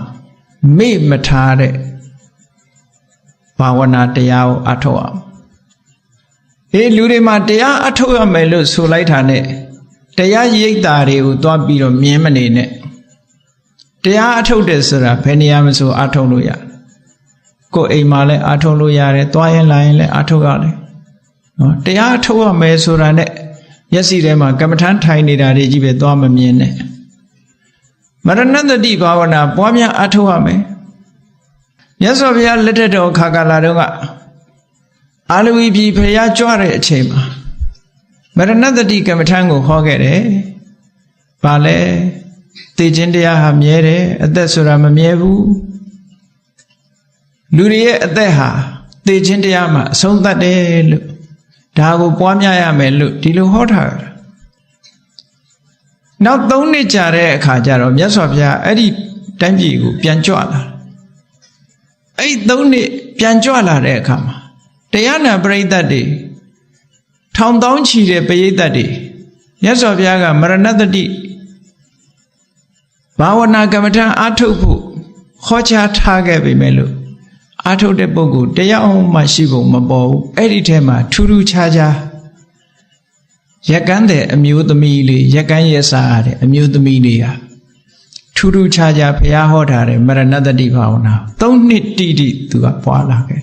မေ့မထားတဲ့ဘာဝနာတရားကိုအထောက်အောင်လူတွေမှာတရားအထောက်ရမယ်လို့ဆိုလိုက်တာနဲ့တရားရိပ်တာတွေကိုသွားပြီးတော့မြင်မနေနဲ့တရားအထုတ်တယ်ဆိုတာဘယ်နေရာမှာဆိုအထုတ်လို့ရကိုယ်အိမ်မှာလည်းအထုတ်လို့ရတယ်သွားရင်လာရင်လည်းအထုတ်ရတယ်နော်တရားအထုတ်ရမယ်ဆိုတာနဲ့မျက်စိထဲမှာကမ္မထမ်းထိုင်နေတာတွေကြီးပဲသွားမမြင်နဲ့မရဏတတိဘာဝနာပွားများအထုတ်ရမယ်မြတ်စွာဘုရားလက်ထက်တော်ခါကာလတုန်းကအာလဝီပြည်ဖရာကြွတဲ့အချိန်မှာမရဏတတိကမ္မထမ်းကိုဟောခဲ့တယ်။ဘာလဲသိခြင်းတရားဟာမြဲတယ်အသက်ဆိုတာမမြဲဘူးလူတွေရဲ့အသက်ဟာသိခြင်းတရားမှာအဆုံးသတ်တယ်လို့ဒါကိုပွားများရမယ်လို့ဒီလိုဟောထားတာ။နောက်3နှစ်ကြာတဲ့အခါကျတော့မြတ်စွာဘုရားအဲ့ဒီတိုင်းပြည်ကိုပြန်ကြွလာအဲ့3နှစ်ပြန်ကြွလာတဲ့အခါမှာတရားနာပရိသတ်တွေထောင်တောင်းချီတဲ့ပရိသတ်တွေမြတ်စွာဘုရားကမရဏတတိဘာဝနာကမ္မထအာထုတ်ဖို့ဟောကြားထားခဲ့ပေမဲ့လို့အာထုတ်တဲ့ပုဂ္ဂိုလ်တရားအောင်မှရှိဖို့မပေါ်ဘူးအဲ့ဒီထဲမှာထူးထူးခြားခြားရက်ကန်းတဲ့အမျိုးသမီးလေးရက်ကန်းရစားတဲ့အမျိုးသမီးလေးဟာထူးထူးခြားခြားဘုရားဟောထားတဲ့မရဏတတိဘာဝနာ3နှစ်တိတိသူကပွားလာခဲ့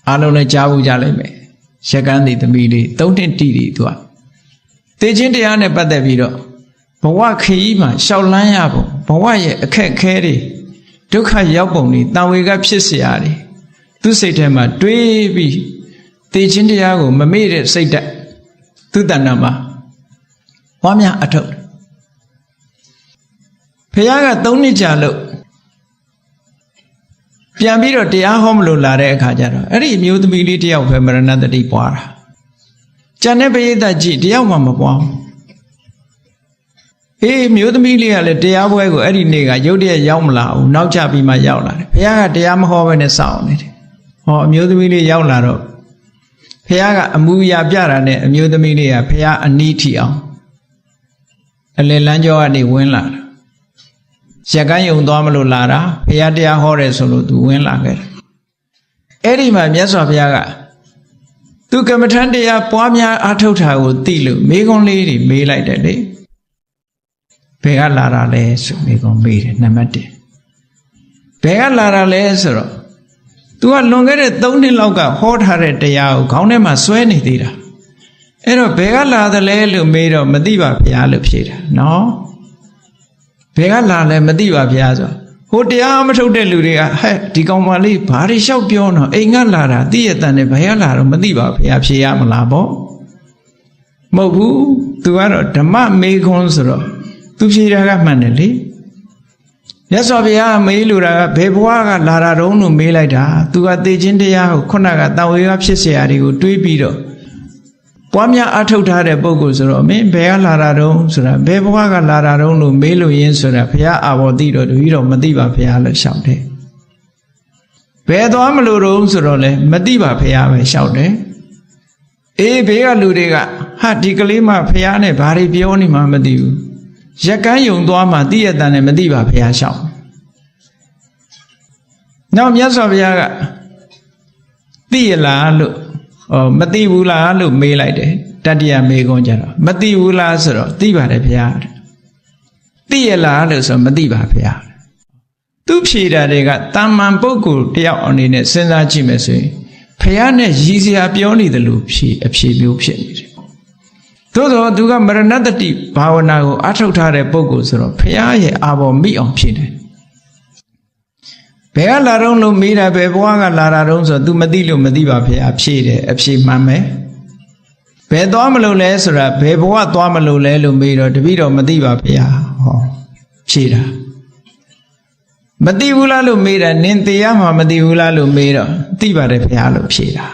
အားလုံးလည်းကြားဖို့ကြလိမ့်မယ်ရက်ကန်းတဲ့သမီးလေး3နှစ်တိတိသူကသိခြင်းတရားနဲ့ပတ်သက်ပြီးတော့ဘဝခရီးမှာရှောက်လန်းရပုံဘဝရဲ့အခက်အခဲတွေဒုက္ခရောက်ပုံတွေတန်ဝေကဖြစ်เสียရတယ်သူစိတ်ထဲမှာတွေးပြီးသိခြင်းတရားကိုမမေ့တဲ့စိတ်ဓာတ်သူတဏ္ဍာမှာပွားများအထုတ်ဖခင်က3နှစ်ကြာလို့ပြန်ပြီးတော့တရားဟောမလို့လာတဲ့အခါကျတော့အဲ့ဒီအမျိုးသမီးလေးတယောက်ပဲမရဏတတိပွားတာကျန်တဲ့ပရိသတ်ကြီးတယောက်မှမပွားဘူးမျိုးသမီးလေးကလည်းတရားပွဲကိုအဲ့ဒီနေ့ကရုတ်တရက်ရောက်မလာဘူးနောက်ကျပြီးမှရောက်လာတယ်ဘုရားကတရားမဟောဘဲနဲ့စောင့်နေတယ်ဟောအမျိုးသမီးလေးရောက်လာတော့ဘုရားကအမူအရာပြတာနဲ့အမျိုးသမီးလေးကဘုရားအနီးထီအောင်အလယ်လမ်းကျောကနေဝင်လာတာရက်ကန်းယုံသွားမလို့လာတာဘုရားတရားဟောတယ်ဆိုလို့သူဝင်လာခဲ့တယ်အဲ့ဒီမှာမြတ်စွာဘုရားကသူကမ္မထမ်းတရားပွားများအားထုတ်တာကိုသိလို့မေခွန်းလေးတွေမေးလိုက်တယ်လေဘယ်ကလာတာလဲဆိုမေခွန်းမေးတယ်နံပါတ်1ဘယ်ကလာတာလဲဆိုတော့ तू ကလွန်ခဲ့တဲ့3နှစ်လောက်ကဟောထားတဲ့တရားကိုခေါင်းထဲမှာစွဲနေသေးတာအဲ့တော့ဘယ်ကလာသလဲလို့မေးတော့မသိပါဗျာလို့ဖြေတာနော်ဘယ်ကလာလဲမသိပါဗျာဆိုဟိုတရားမထုတ်တဲ့လူတွေကဟဲ့ဒီကောင်မလေးဘာတွေလျှောက်ပြောတော့အိမ်ကလာတာသိရတဲ့နဲ့ဘယ်ကလာတော့မသိပါဗျာဖြေရမလားပေါ့မဟုတ်ဘူး तू ကတော့ဓမ္မမေခွန်းဆိုတော့ तू ဖြေတာကမှန်တယ်လေမြတ်စွာဘုရားမေးလို့တာကဘယ်ဘဝကလာတာတုံးလို့မေးလိုက်တာ तू ကသိချင်းတရားကိုခုနကတန်ဝေကဖြစ်เสียတွေကိုတွေးပြီးတော့ပွားများအထုတ်ထားတဲ့ပုဂ္ဂိုလ်ဆိုတော့မင်းဘယ်ကလာတာတုံးဆိုတာဘယ်ဘဝကလာတာတုံးလို့မေးလို့ရင်းဆိုတာဘုရားအာဘော်သိတော့တပည့်တော်မသိပါဘုရားလို့ရှောက်တယ်ဘယ်သွားမလို့တုံးဆိုတော့လေမသိပါဘုရားပဲရှောက်တယ်အေးဘေးကလူတွေကဟာဒီကလေးမှဘုရားနဲ့ဘာတွေပြောနေမှမသိဘူးရက်ကန်းယုံသွားမှသိရတဲ့နဲ့မသိပါဘုရားရှောက်နောက်မြတ်စွာဘုရားကသိရလားလို့မသိဘူးလားလို့မေးလိုက်တယ် တတိယမေကွန်ကြတော့မသိဘူးလားဆိုတော့သိပါတယ်ဗျာသိရလားလို့ဆိုမသိပါဗျာသူဖြေတာတွေကတာမန်ပုဂ္ဂိုလ်တယောက်အနေနဲ့စဉ်းစားကြည့်မယ်ဆိုရင်ဖះနဲ့ရည်စရာပြောနေတယ်လို့ဖြေအဖြေမျိုးဖြစ်နေတယ်သို့တော့သူကမရဏတတိဘာဝနာကိုအထောက်ထားတဲ့ပုဂ္ဂိုလ်ဆိုတော့ဖះရဲ့အာဘော်မိအောင်ဖြေတယ်ဘယ်ကလာတော့လို့မေးတာပဲဘဝကလာတာတော့ဆိုတော့ तू မသိလို့မသိပါဖះဖြေတယ်အဖြေမှန်မယ်ဘယ်သွားမလို့လဲဆိုတာဘယ်ဘဝသွားမလို့လဲလို့မေးတော့တပည့်တော်မသိပါဗျာဟောဖြေတာမသိဘူးလားလို့မေးတာနင်သိရမှာမသိဘူးလားလို့မေးတော့သိပါတယ်ဗျာလို့ဖြေတာ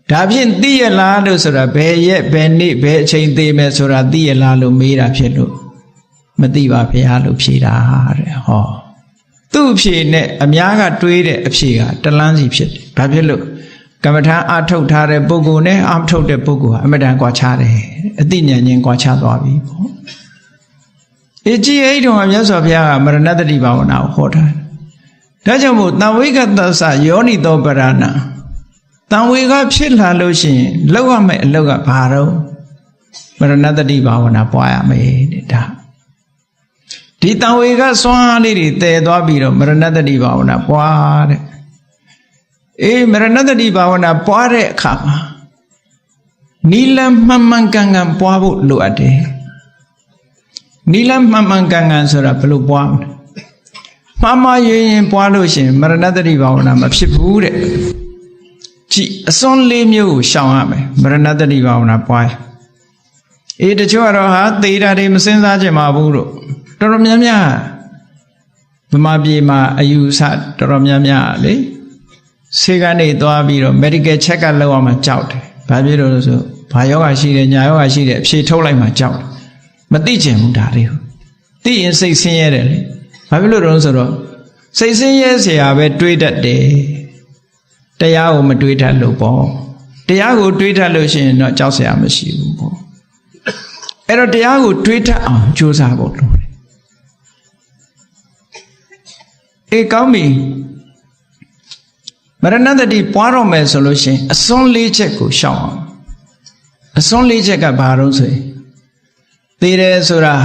ဒါဖြင့်သိရလားလို့ဆိုတာဘယ်ရက်ဘယ်နေ့ဘယ်အချိန်သိမယ်ဆိုတာသိရလားလို့မေးတာဖြစ်လို့မသိပါဗျာလို့ဖြေတာတဲ့ဟောသူ့အဖြေနဲ့အများကတွေးတဲ့အဖြေကတလန်းစီဖြစ်တယ်ဘာဖြစ်လို့ကမ္မထာအထုတ်ထားတဲ့ပုဂ္ဂိုလ်နဲ့အမထုတ်တဲ့ပုဂ္ဂိုလ်ဟာအမတန်ကွာခြားတယ်အသိဉာဏ်ချင်းကွာခြားသွားပြီပေါ့အကြည့်အဲ့တုန်းကမြတ်စွာဘုရားကမရဏတတိဘာဝနာကိုဟောထားတယ်ဒါကြောင့်မို့တံဝိကတ္တသယောနိသောပရဏတံဝေကဖြစ်လာလို့ရှိရင်လောက်ရမယ့်အလောက်ကဘာတော့မရဏတတိဘာဝနာပွားရမယ်တဲ့ဒါဒီတံဝေကစွမ်းအားလေးတွေတည်သွားပြီးတော့မရဏတတိဘာဝနာပွားတဲ့မရဏတတိဘာဝနာပွားတဲ့အခါမှာနီလမှန်မှန်ကန်ကန်ပွားဖို့လိုအပ်တယ်နီလမှန်မှန်ကန်ကန်ဆိုတာဘယ်လိုပွားမလဲမှားမှားရင်ပွားလို့ရှိရင်မရဏတတိဘာဝနာမဖြစ်ဘူးတဲ့ကြည်အစွန်းလေးမျိုးကိုရှောင်ရမယ်မရဏတတိဘာဝနာပွားတချို့ကတော့ဟာသေတာတွေမစင်စားကြမှာဘူးလို့တော်တော်များများဗမာပြည်မှာအယူဆတော်တော်များများလေဆေးကနေသွားပြီးတော့ medical check up လုပ်အောင်မှကြောက်တယ်။ဘာဖြစ်လို့လဲဆိုဘာယောဂရှိတယ်ညာယောဂရှိတယ်အဖြေထုတ်လိုက်မှကြောက်တယ်။မသိချင်ဘူးဒါလေးကို။သိရင်စိတ်ဆင်းရဲတယ်လေ။ဘာဖြစ်လို့လဲဆိုတော့စိတ်ဆင်းရဲเสียပဲတွေးတတ်တယ်။တရားကိုမတွေးတတ်လို့ပေါ့။တရားကိုတွေးတတ်လို့ရှိရင်တော့ကြောက်เสียမရှိဘူးပေါ့။အဲ့တော့တရားကိုတွေးတတ်အောင်ကြိုးစားဖို့လိုတယ်။ကောင်းပြီ။မရဏတတိပွားတော့မယ်ဆိုလို့ရှိရင်အစွန်း၄ချက်ကိုရှောင်အောင်အစွန်း၄ချက်ကဘာလို့ဆိုရင်သေတယ်ဆိုတာ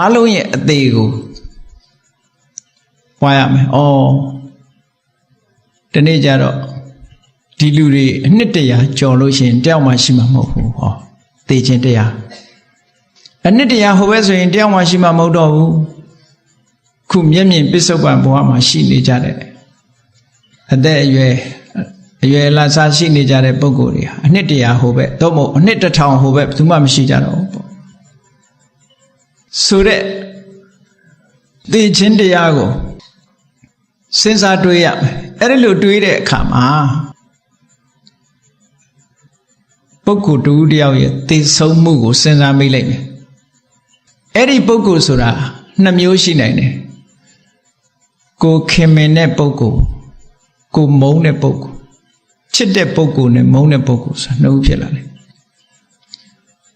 အလုံးရဲ့အသေးကိုပွားရမယ်။ဒီနေ့ကျတော့ဒီလူတွေအနှစ်တရာကြော်လို့ရှိရင်တယောက်မှရှိမှာမဟုတ်ဘူး။သေခြင်းတရားအနှစ်တရာဟိုဘက်ဆိုရင်တယောက်မှရှိမှာမဟုတ်တော့ဘူး။ခုမျက်မြင်ပစ္စုပန်ဘဝမှာရှိနေကြတဲ့အသက်အရွယ်လာစားရှိနေကြတဲ့ပုဂ္ဂိုလ်တွေဟာအနှစ်တရာဟိုဘက်သို့မဟုတ်အနှစ်တစ်ထောင်ဟိုဘက်ဘယ်သူမှမရှိကြတော့ဘူးပေါ့ဆိုတဲ့သိချင်းတရားကိုစဉ်းစားတွေးရမယ်အဲ့ဒီလိုတွေးတဲ့အခါမှာပုဂ္ဂိုလ်တူတယောက်ရဲ့သိဆုံးမှုကိုစဉ်းစားမိလိုက်မယ်အဲ့ဒီပုဂ္ဂိုလ်ဆိုတာနှစ်မျိုးရှိနိုင်တယ်ကိုခင်မင်တဲ့ပုဂ္ဂိုလ်ကိုမုန်းတဲ့ပုဂ္ဂိုလ်ချစ်တဲ့ပုဂ္ဂိုလ်နဲ့မုန်းတဲ့ပုဂ္ဂိုလ်ဆိုတာနှစ်ခုဖြစ်လာတယ်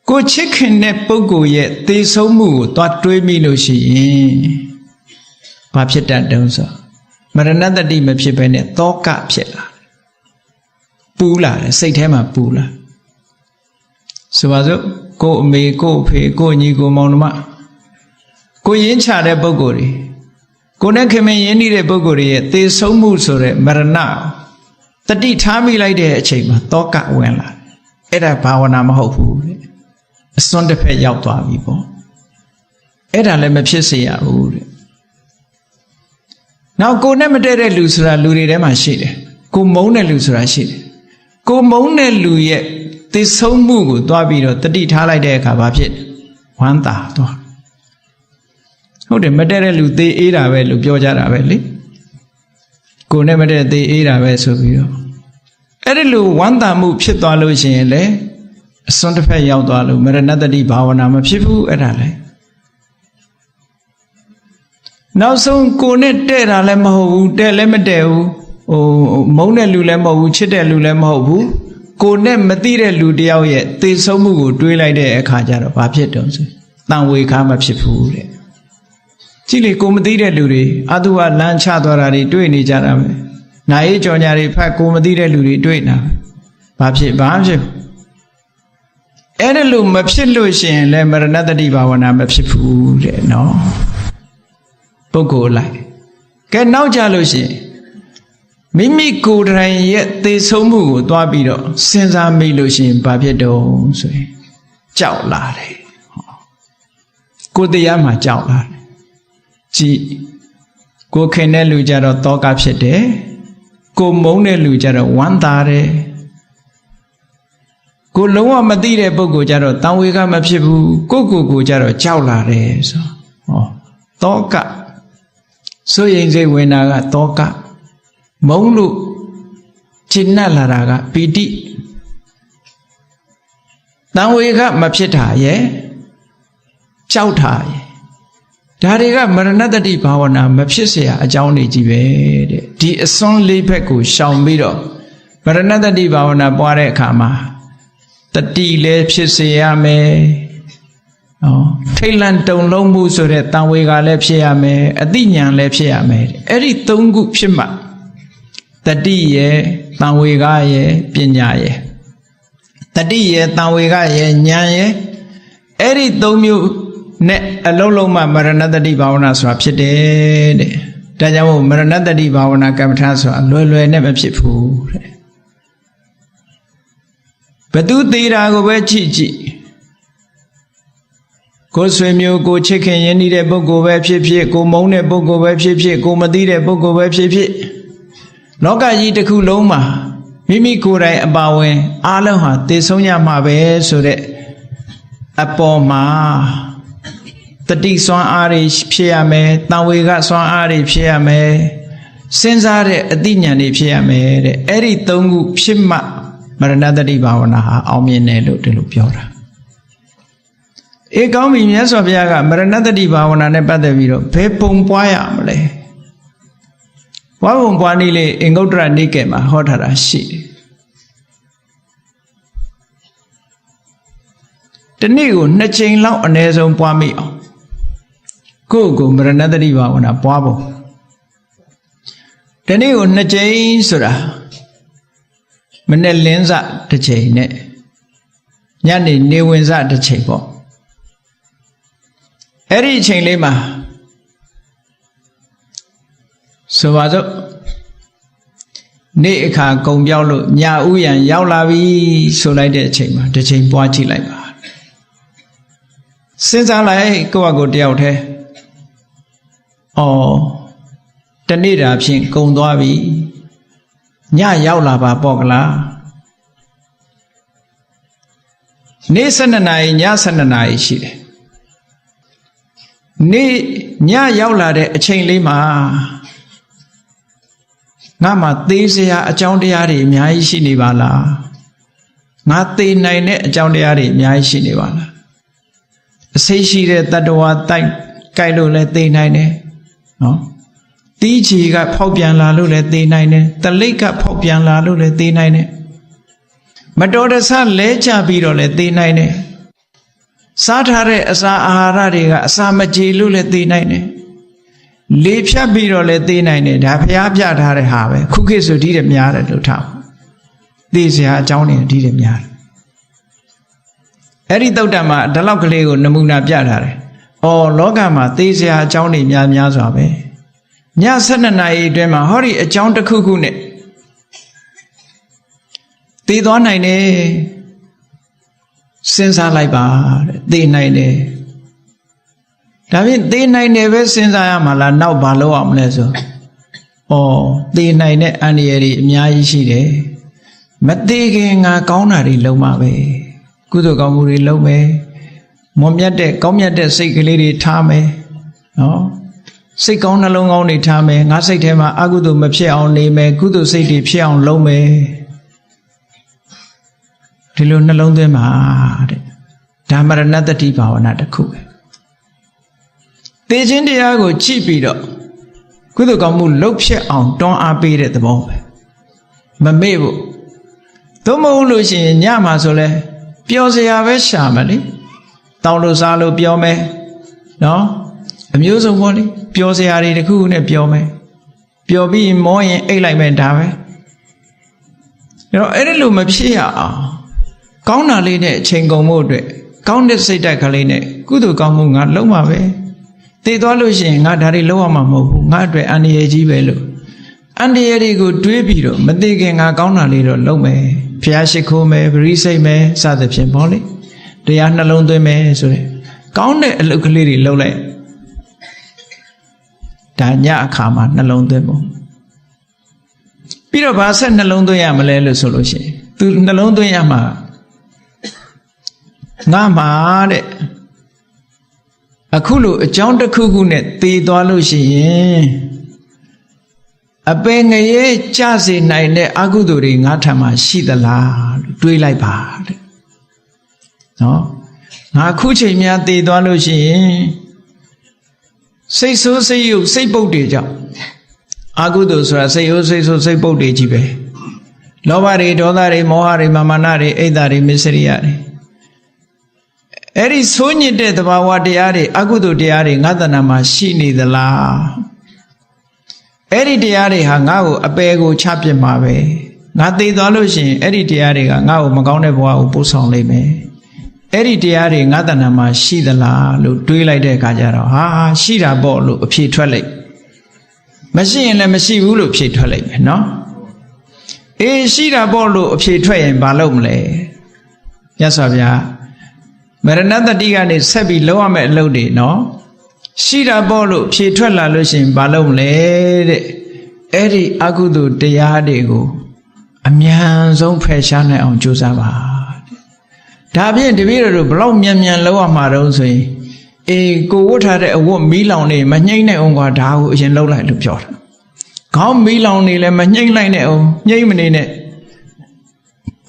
ကိုချစ်ခင်တဲ့ပုဂ္ဂိုလ်ရဲ့သေဆုံးမှုကိုသွားတွေးမိလို့ရှိရင်ဘာဖြစ်တတ်တုံးဆိုမရဏတတိမဖြစ်ဘဲနဲ့တောကဖြစ်လာပူလာတယ်စိတ်ထဲမှာပူလာဆိုပါစို့ကိုအမေကိုအဖေကိုညီကိုမောင်နှမကိုရင်းချတဲ့ပုဂ္ဂိုလ်တွေကိုနဲ့ခင်မင်ရင်းနှီးတဲ့ပုဂ္ဂိုလ်တွေရဲ့သေဆုံးမှုဆိုတဲ့မရဏတတိထားမိလိုက်တဲ့အချိန်မှာတောကဝင်လာအဲ့ဒါဘာဝနာမဟုတ်ဘူးတဲ့အစွန်းတစ်ဖက်ရောက်သွားပြီပေါ့အဲ့ဒါလည်းမဖြစ်စေရဘူးတဲ့နောက်ကိုနဲ့မတည့်တဲ့လူဆိုတာလူတွေထဲမှာရှိတယ်ကိုမုန်းတဲ့လူဆိုတာရှိတယ်ကိုမုန်းတဲ့လူရဲ့သေဆုံးမှုကိုသွားပြီးတော့တတိထားလိုက်တဲ့အခါဘာဖြစ်ဝမ်းသာသွားဟုတ်တယ်မတည့်တဲ့လူသေအေးတာပဲလို့ပြောကြတာပဲလေကိုနဲ့မတည့်သေအေးတာပဲဆိုပြီးတော့အဲ့ဒီလိုဝမ်းသာမှုဖြစ်သွားလို့ရှိရင်လေအစွန်းတစ်ဖက်ရောက်သွားလို့မရဏတတိဘာဝနာမဖြစ်ဘူးအဲ့ဒါလေနောက်ဆုံးကိုနဲ့တဲ့တာလည်းမဟုတ်ဘူးတဲ့လည်းမတဲ့ဘူးမုန်းတဲ့လူလည်းမဟုတ်ဘူးချစ်တဲ့လူလည်းမဟုတ်ဘူးကိုနဲ့မသိတဲ့လူတယောက်ရဲ့သေဆုံးမှုကိုတွေးလိုက်တဲ့အခါကျတော့ဘာဖြစ်တုံးဆိုတန်ဝေခါမဖြစ်ဘူးတဲ့ကြည့်လေကိုမသိတဲ့လူတွေအတုဝလမ်းချသွားတာတွေတွေ့နေကြတာပဲနာရေးကြော်ညာတွေဖတ်ကိုမသိတဲ့လူတွေတွေ့နေတာဘာဖြစ် အဲ့ဒါလို့မဖြစ်လို့ရှိရင်လည်းမရဏတတိဘာဝနာမဖြစ်ဘူးတဲ့နော်ပုဂ္ဂိုလ်လိုက်ကဲနောက်ကြလို့ရှိရင်မိမိကိုယ်တိုင်ရဲ့သေဆုံးမှုကိုတွားပြီးတော့စဉ်းစားမိလို့ရှိရင်ဘာဖြစ်တော့ဆိုရင်ကြောက်လာတယ်ကိုယ်တရားမှာကြောက်လာတယ်ကြည်ကိုခင်တဲ့လူကြတော့တောကဖြစ်တယ်ကိုမုန်းတဲ့လူကြတော့ဝမ်းသာတယ်ကိုလုံးဝမသိတဲ့ပုဂ္ဂိုလ်ကြတော့တန်ဝေကမဖြစ်ဘူးကိုကြတော့ကြောက်လာတယ်ဆိုဟောတောကစိုးရိမ်စိတ်ဝင်တာကတောကမုန်းလို့ရှင်းနှက်လာတာကပီတိတန်ဝေကမဖြစ်တာရဲ့ကြောက်တာရဲ့ဒါတွေကမရဏတတိဘာဝနာမဖြစ်เสียအကြောင်းတွေကြီးပဲတဲ့ဒီအစွန်းလေးဘက်ကိုရှောင်ပြီးတော့မရဏတတိဘာဝနာပွားတဲ့အခါမှာတတိလည်းဖြစ်စေရမယ်ထိတ်လန့်တုန်လှုပ်မှုဆိုတဲ့တန်ဝေကလည်းဖြစ်ရမယ်အသိဉာဏ်လည်းဖြစ်ရမယ်အဲ့ဒီသုံးခုဖြစ်မှတတိရဲ့တန်ဝေကရဲ့ပညာရဲ့တတိရဲ့တန်ဝေကရဲ့ဉာဏ်ရဲ့အဲ့ဒီသုံးမျိုးနဲ့အလုံးလုံးမှမရဏတတိဘာဝနာဆိုတာဖြစ်တယ်တဲ့ဒါကြောင့်မို့မရဏတတိဘာဝနာကမ္မထာဆိုတာလွယ်နဲ့မဖြစ်ဘူးတဲ့ဘသူသေးတာကိုပဲကြည့်ကိုဆွေမျိုးကိုချစ်ခင်ရင်းနှီးတဲ့ပုဂ္ဂိုလ်ပဲဖြစ်ဖြစ်ကိုမုန်းတဲ့ပုဂ္ဂိုလ်ပဲဖြစ်ဖြစ်ကိုမသိတဲ့ပုဂ္ဂိုလ်ပဲဖြစ်ဖြစ်လောကကြီးတစ်ခုလုံးမှာမိမိကိုယ်တိုင်အပါဝင်အားလုံးဟာတည်ဆုံးရမှာပဲဆိုတဲ့အပေါ်မှာတတိစွမ်းအားတွေဖြစ်ရမယ်တန်ဝေကစွမ်းအားတွေဖြစ်ရမယ်စဉ်းစားတဲ့အသိဉာဏ်တွေဖြစ်ရမယ်တဲ့အဲ့ဒီသုံးခုဖြစ်မှမရဏတတိဘာဝနာဟာအောင်မြင်တယ်လို့ဒီလိုပြောတာအေးကောင်းပြီမြတ်စွာဘုရားကမရဏတတိဘာဝနာနဲ့ပတ်သက်ပြီးတော့ဘယ်ပုံပွားရမလဲဘွားပုံပွားနည်းလေးအင်္ဂုတ္တရနိကေမှာဟောထားတာရှိတယ်တနေ့ကို2ချိန်လောက်အနည်းဆုံးပွားမိအောင်ကိုမရဏတတိဘာဝနာပွားဖို့တနေ့ကို2ချိန်ဆိုတာမနေ့လင်းစတစ်ချိန်နဲ့ညနေနေဝင်စတစ်ချိန်ပေါ့အဲ့ဒီအချိန်လေးမှာဆိုပါစို့နေ့အခါကုံပြောက်လို့ညဥ်ရံရောက်လာပြီဆိုလိုက်တဲ့အချိန်မှာတစ်ချိန်ပွားကြည့်လိုက်ပါစဉ်းစားလိုက်ကိုယ့်အကိုတယောက်တည်းတနေ့တာဖြင့်ကုံသွားပြီညရောက်လာပါပေါ့ကလားနေ့12နာရီည12နာရီရှိတယ်နေ့ညရောက်လာတဲ့အချိန်လေးမှာငါမှသေစရာအကြောင်းတရားတွေအများကြီးရှိနေပါလားငါသေနိုင်တဲ့အကြောင်းတရားတွေအများကြီးရှိနေပါလားအစိတ်ရှိတဲ့တတ္တဝါတိုက်ကြိုက်လို့လည်းသေနိုင်တယ်နော်တီးချီကဖောက်ပြန်လာလို့လည်းသေနိုင်တယ်တလိပ်ကဖောက်ပြန်လာလို့လည်းသေနိုင်တယ်မတော်တဆလဲချပြီးတော့လည်းသေနိုင်တယ်စားထားတဲ့အစာအာဟာရတွေကအစာမကြေလို့လည်းသေနိုင်တယ်လေဖြတ်ပြီးတော့လည်းသေနိုင်တယ်ဒါဘုရားပြထားတဲ့ဟာပဲခုခေတ်ဆိုဒီတဲ့များတယ်လို့ထားသေစရာအကြောင်းတွေဒီတဲ့များတယ်အဲ့ဒီသုတ်တံမှာဒီလောက်ကလေးကိုနမူနာပြထားတယ်လောကမှာသေစရာအကြောင်းတွေများစွာပဲည12နာရီအတွင်းမှာဟောဒီအကြောင်းတစ်ခုခုနဲ့သေသွားနိုင်တယ်စဉ်းစားလိုက်ပါတဲ့သေနိုင်တယ်ဒါဖြင့်သေနိုင်တယ်ပဲစဉ်းစားရမှာလားနောက်ဘာလုပ်အောင်မလဲဆိုသေနိုင်တဲ့အန္တရာယ်တွေအများကြီးရှိတယ်မသေခင်ငါကောင်းတာတွေလုပ်မှာပဲကုသိုလ်ကောင်းမှုတွေလုပ်မယ်မွန်မြတ်တဲ့ကောင်းမြတ်တဲ့စိတ်ကလေးတွေထားမယ်နော်စိတ်ကောင်းနှလုံးကောင်းတွေထားမယ်ငါစိတ်ထဲမှာအကုသိုလ်မဖြစ်အောင်နေမယ်ကုသိုလ်စိတ်တွေဖြစ်အောင်လုပ်မယ်ဒီလိုနှလုံးသွင်းပါတဲ့ဒါမရဏတတိဘာဝနာတစ်ခုပဲသေခြင်းတရားကိုကြည့်ပြီးတော့ကုသိုလ်ကောင်းမှုလုပ်ဖြစ်အောင်တွန်းအားပေးတဲ့သဘောပဲမမေ့ဘူးသို့မဟုတ်လို့ရှိရင်ညမှာဆိုလဲပျော်စရာပဲရှာမယ်လေတောင်းလို့စားလို့ပျော်မယ်နော်အမျိုးစုံပေါ့လေပျော်စရာတွေတစ်ခုခုနဲ့ပျော်မယ်ပျော်ပြီးမောရင်အိတ်လိုက်မယ်ဒါပဲအဲ့တော့အဲ့ဒီလိုမဖြစ်ရအောင် ကောင်းတာလေးနဲ့အချိန်ကုန်မှုအတွက်ကောင်းတဲ့စိတ်ဓာတ်ကလေးနဲ့ကုသိုလ်ကောင်းမှုငါလုံးမှာပဲသိသွားလို့ရှိရင်ငါဒါတွေလုံးဝမှာမဟုတ်ဘူးငါအတွက်အန္တရာယ်ကြီးပဲလို့အန္တရာယ်တွေကိုတွေးပြီးတော့မသိခင်ငါကောင်းတာလေးတော့လုံးမယ်ဖျားရှိခိုးမယ်ပရိစိတ်မယ်စသဖြင့်ပေါ့လေတရားနှလုံးသွင်းမယ်ဆိုရင်ကောင်းတဲ့အလုပ်ကလေးတွေလုပ်လိုက်ဒါညအခါမှာနှလုံးသွင်းဖို့ပြီးတော့ဘာဆက်နှလုံးသွင်းရမလဲလို့ဆိုလို့ရှိရင်သူနှလုံးသွင်းရမှာငါမှာတဲ့အခုလိုအကြောင်းတစ်ခုခုနဲ့တည်သွားလို့ရှိရင်အပင်ငရဲကြစေနိုင်တဲ့အကုသိုလ်တွေငါထံမှာရှိသလားလို့တွေးလိုက်ပါတဲ့နော်ငါခုချိန်များတည်သွားလို့ရှိရင်စိတ်ဆိုးစိတ်ယုတ်စိတ်ပုတ်တွေကြောင့်အကုသိုလ်ဆိုတာစိတ်ရိုးစိတ်ဆိုးစိတ်ပုတ်တွေကြီးပဲလောဘတွေဒေါသတွေမောဟတွေမာနတွေအိတ်ဓာတွေမစ္စရိယတွေအဲ့ဒီဆိုးညစ်တဲ့သဘာဝတရားတွေအကုသိုလ်တရားတွေငါတဏ္ဍာမှာရှိနေသလားအဲ့ဒီတရားတွေဟာငါ့ကိုအပယ်ကိုချပစ်မှာပဲငါသိသွားလို့ရှိရင်အဲ့ဒီတရားတွေကငါ့ကိုမကောင်းတဲ့ဘဝကိုပို့ဆောင်လိမ့်မယ်အဲ့ဒီတရားတွေငါတဏ္ဍာမှာရှိသလားလို့တွေးလိုက်တဲ့အခါကျတော့ဟာရှိတာပေါ့လို့အဖြေထွက်လိုက်မရှိရင်လည်းမရှိဘူးလို့ဖြေထွက်လိုက်မယ်နော်အေးရှိတာပေါ့လို့အဖြေထွက်ရင်ဘာလုပ်မလဲမြတ်စွာဘုရားမရဏတတိကနေဆက်ပြီးလုပ်ရမယ့်အလုပ်တွေနော်ရှိတာပေါ့လို့ဖြေထွက်လာလို့ရှိရင်ဘာလုပ်မလဲတဲ့အဲ့ဒီအကုသိုလ်တရားတွေကိုအမြန်ဆုံးဖယ်ရှားနိုင်အောင်ကြိုးစားပါဒါဖြင့်တပည့်တော်တို့ဘလောက်မြန်မြန်လုပ်ရမှာတုံးဆိုရင်အေးကိုဝတ်ထားတဲ့အဝတ်မီးလောင်နေမညှိမ့်နိုင်အောင်ကွာဒါကိုအရင်လုပ်လိုက်လို့ပြောတာခေါင်းမီးလောင်နေလည်းမညှိမ့်လိုက်နဲ့အောင်ညှိမ့်မနေနဲ့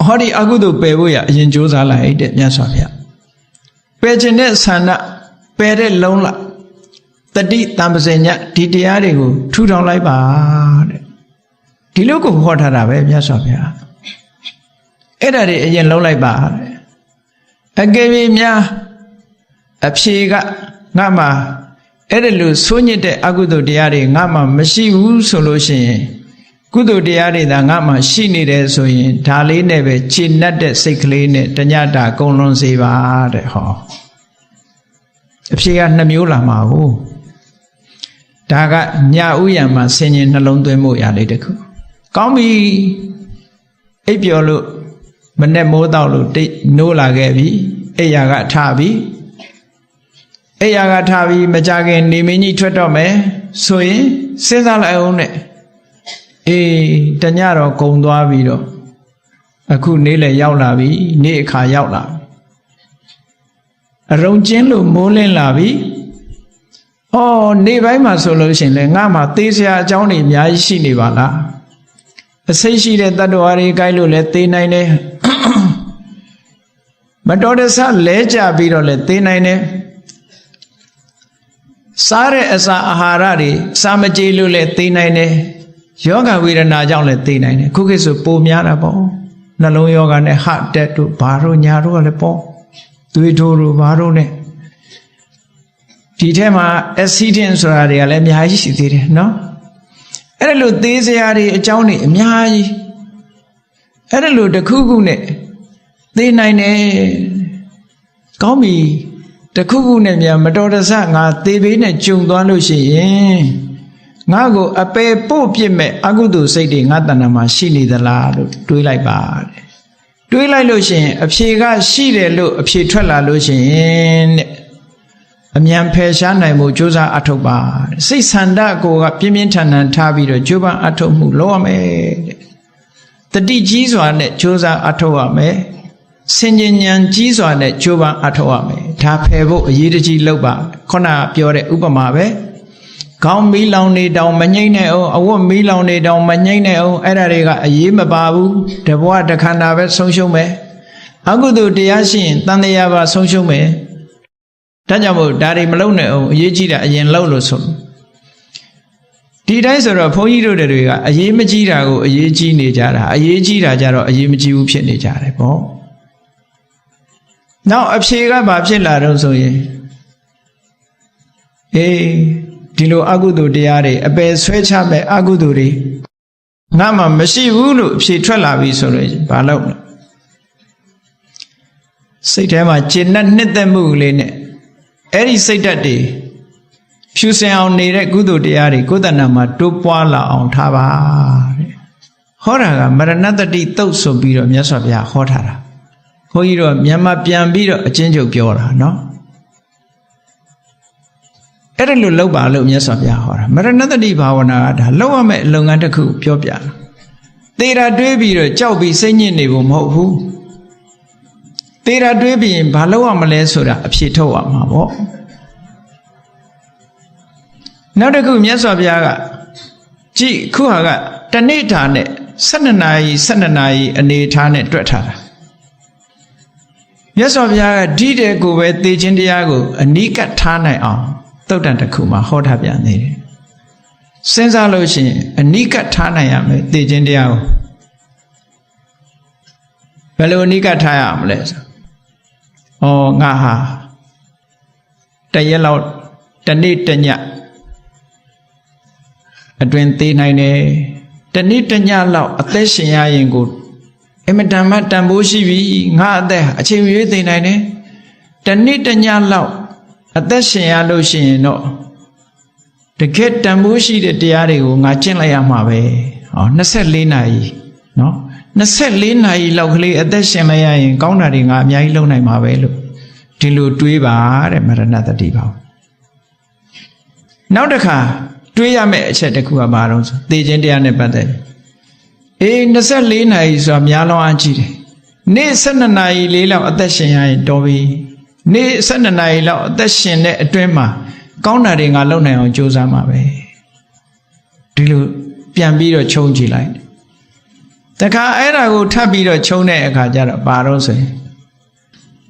ဟောဒီအကုသိုလ်ပယ်ဖို့ရအရင်ကြိုးစားလိုက်တဲ့မြတ်စွာဘုရားပယ်ခြင်းတဲ့ဆန္ဒပယ်တဲ့လုံးလားတတိတံပစေညဒီတရားတွေကိုထူထောင်လိုက်ပါတဲ့ဒီလိုကိုဟောထားတာပဲမြတ်စွာဘုရားအဲ့ဒါတွေအရင်လုံးလိုက်ပါတဲ့အကယ်၍များအဖြေကငါမှအဲ့ဒါလို့ဆိုးညစ်တဲ့အကုသိုလ်တရားတွေငါမှမရှိဘူးဆိုလို့ရှိရင်ကုသိုလ်တရားတွေသာငါမှရှိနေတယ်ဆိုရင်ဒါလေးနဲ့ပဲခြေနှက်တဲ့စိတ်ကလေးနဲ့တညတာကုန်လွန်စေပါတဲ့ဟောအဖြေက2မျိုးလာမှာဟုတ်ဒါကညာဥယံမှာဆင်ញင်နှလုံးသွင်းမှုရလေးတခုကောင်းပြီအိပ်ပျော်လို့မနဲ့မိုးတော့လို့တိတ်နိုးလာခဲ့ပြီအိယာကထပြီအိယာကထပြီမကြခင်နေမင်းကြီးထွက်တော့မယ်ဆိုရင်စဉ်းစားလိုက်အောင်နဲ့အေးတညတော့ဂုံသွားပြီတော့အခုနေ့လည်းရောက်လာပြီနေ့အခါရောက်လာအရုံကျင်းလို့မိုးလင်းလာပြီအော်နေ့ပိုင်းမှာဆိုလို့ရှိရင်လည်းငါမှသေစရာအကြောင်းတွေအများကြီးရှိနေပါလားအစိတ်ရှိတဲ့တတ္တဝါတွေကြိုက်လို့လည်းသေနိုင်တယ်မတော်တဆလဲကြပြီးတော့လည်းသေနိုင်တယ်စားတဲ့အစာအာဟာရတွေစာမကြေလို့လည်းသေနိုင်တယ်ယောဂဝေဒနာကြောင့်လည်းသေနိုင်တယ်ခုခေတ်ဆိုပိုများတာပေါ့နှလုံးယောဂနဲ့ဟတ်တက်တို့ဘာတို့ညာတို့ကလည်းပေါ့သွေးထိုးတို့ဘာတို့နဲ့ဒီထဲမှာ accident ဆိုတာတွေကလည်းအများကြီးရှိသေးတယ်နော်အဲ့ဒါလို့သေစရာတွေအကြောင်းတွေအများကြီးအဲ့ဒါလို့တခုခုနဲ့သေနိုင်တယ်ကောင်းပြီတခုခုနဲ့များမတော်တဆငါသေဘေးနဲ့ကြုံသွားလို့ရှိရင်ငါ့ကိုအပယ်ပို့ပြစ်မဲ့အကုသိုလ်စိတ်တွေငါတဏ္ဍာမှာရှိနေသလားလို့တွေးလိုက်ပါတဲ့တွေးလိုက်လို့ရှိရင်အဖြေကရှိတယ်လို့အဖြေထွက်လာလို့ရှိရင်တဲ့အမြန်ဖယ်ရှားနိုင်မှုကြိုးစားအထောက်ပါစိတ်ဆန္ဒကိုကပြင်းပြင်းထန်ထန်ထားပြီးတော့ကြိုးပမ်းအထောက်မှုလုပ်ရမယ်တဲ့တတိကြီးစွာနဲ့ကြိုးစားအထောက်ရမယ်ဆင်ញဉဏ်ကြီးစွာနဲ့ကြိုးပမ်းအထောက်ရမယ်ဒါဖယ်ဖို့အရေးတကြီးလုပ်ပါခုနပြောတဲ့ဥပမာပဲခေါင်းမီးလောင်နေတောင်မငိမ့်နဲ့အောင်အဝတ်မီးလောင်နေတောင်မငိမ့်နဲ့အောင်အဲ့ဒါတွေကအရေးမပါဘူးတဘဝတခန္ဓာပဲဆုံးရှုံးမယ်အကုသိုလ်တရားရှိရင်တန်တရားပါဆုံးရှုံးမယ်ဒါကြောင့်မို့ဒါတွေမလုပ်နဲ့အောင်အရေးကြီးတာအရင်လုပ်လို့ဆိုဒီတိုင်းဆိုတော့ဘုန်းကြီးတို့တွေကအရေးမကြီးတာကိုအရေးကြီးနေကြတာအရေးကြီးတာကြတော့အရေးမကြီးဘူးဖြစ်နေကြတယ်ပေါ့နောက်အဖြေကဘာဖြစ်လာတော့ဆိုရင်အေးဒီလိုအကုသိုလ်တရားတွေအပယ်ဆွဲချမဲ့အကုသိုလ်တွေငါမှမရှိဘူးလို့အဖြေထွက်လာပြီဆိုလို့ဘာလုပ်လဲ စိတ်ထဲမှာကျဉ်နဲ့နှစ်သက်မှုလေးနဲ့အဲ့ဒီစိတ်ဓာတ်တွေဖြူစင်အောင်နေတဲ့ကုသိုလ်တရားတွေကိုယ်တဏ္ဍာမှာတိုးပွားလာအောင်ထားပါတဲ့ဟောတာကမရဏတတိတုတ်ဆိုပြီးတော့မြတ်စွာဘုရားဟောထားတာခွန်ကြီးတော့မြန်မာပြန်ပြီးတော့အချင်းချုပ်ပြောတာနော်အဲ့ဒါလို့လောက်ပါလို့မြတ်စွာဘုရားဟောတာမရဏတတိဘာဝနာကဒါလောက်ရမယ့်လုပ်ငန်းတစ်ခုပြောပြသေတာတွေးပြီးတော့ကြောက်ပြီးစိတ်ညစ်နေဖို့မဟုတ်ဘူးသေတာတွေးပြီးရင်ဘာလုပ်ရမလဲဆိုတာအဖြေထုတ်ရမှာပေါ့နောက်တစ်ခုမြတ်စွာဘုရားကကြည့်ခုဟာကတနေ့ထာနဲ့12နာရီအနေထားနဲ့တွက်ထားတာမြတ်စွာဘုရားကဒီတဲ့ကိုပဲသေခြင်းတရားကိုအနိကထားနိုင်အောင်သုတ်တန်တစ်ခုမှာဟောထားပြန်နေတယ်စဉ်းစားလို့ရှိရင်အနိကထားနိုင်ရမယ်သေခြင်းတရားကိုဘယ်လိုအနိကထားရမလဲဆိုငါဟာတရက်လောက်တနေ့တညအတွင်သေးနိုင်တယ်တနေ့တညလောက်အသက်ရှင်ရရင်ကိုအမတန်မှတန်ဖိုးရှိပြီငါအသက်အချိန်ရွေးသေးနိုင်တယ်တနေ့တညလောက်အသက်ရှင်ရလို့ရှိရင်တော့တကယ်တန်ဖိုးရှိတဲ့တရားတွေကိုငါကျင့်လိုက်ရမှာပဲ24နာရီနော်24နာရီလောက်ကလေးအသက်ရှင်လိုက်ရရင်ကောင်းတာတွေငါအများကြီးလုပ်နိုင်မှာပဲလို့ဒီလိုတွေးပါတဲ့မရဏတတိပါနောက်တစ်ခါတွေးရမယ့်အချက်တစ်ခုကဘာလို့ဆိုသေခြင်းတရားနဲ့ပတ်သက်24နာရီဆိုတာများလောအားကြီးတယ်နေ့12နာရီလေးလောက်အသက်ရှင်ရရင်တော်ပြီနေ့12နာရီလောက်အသက်ရှင်တဲ့အတွင်းမှာကောင်းတာတွေငါလုပ်နိုင်အောင်ကြိုးစားမှာပဲဒီလိုပြန်ပြီးတော့ခြုံကြည့်လိုက်တခါအဲ့ဒါကိုထပ်ပြီးတော့ခြုံတဲ့အခါကျတော့ဘာလို့ဆိုရင်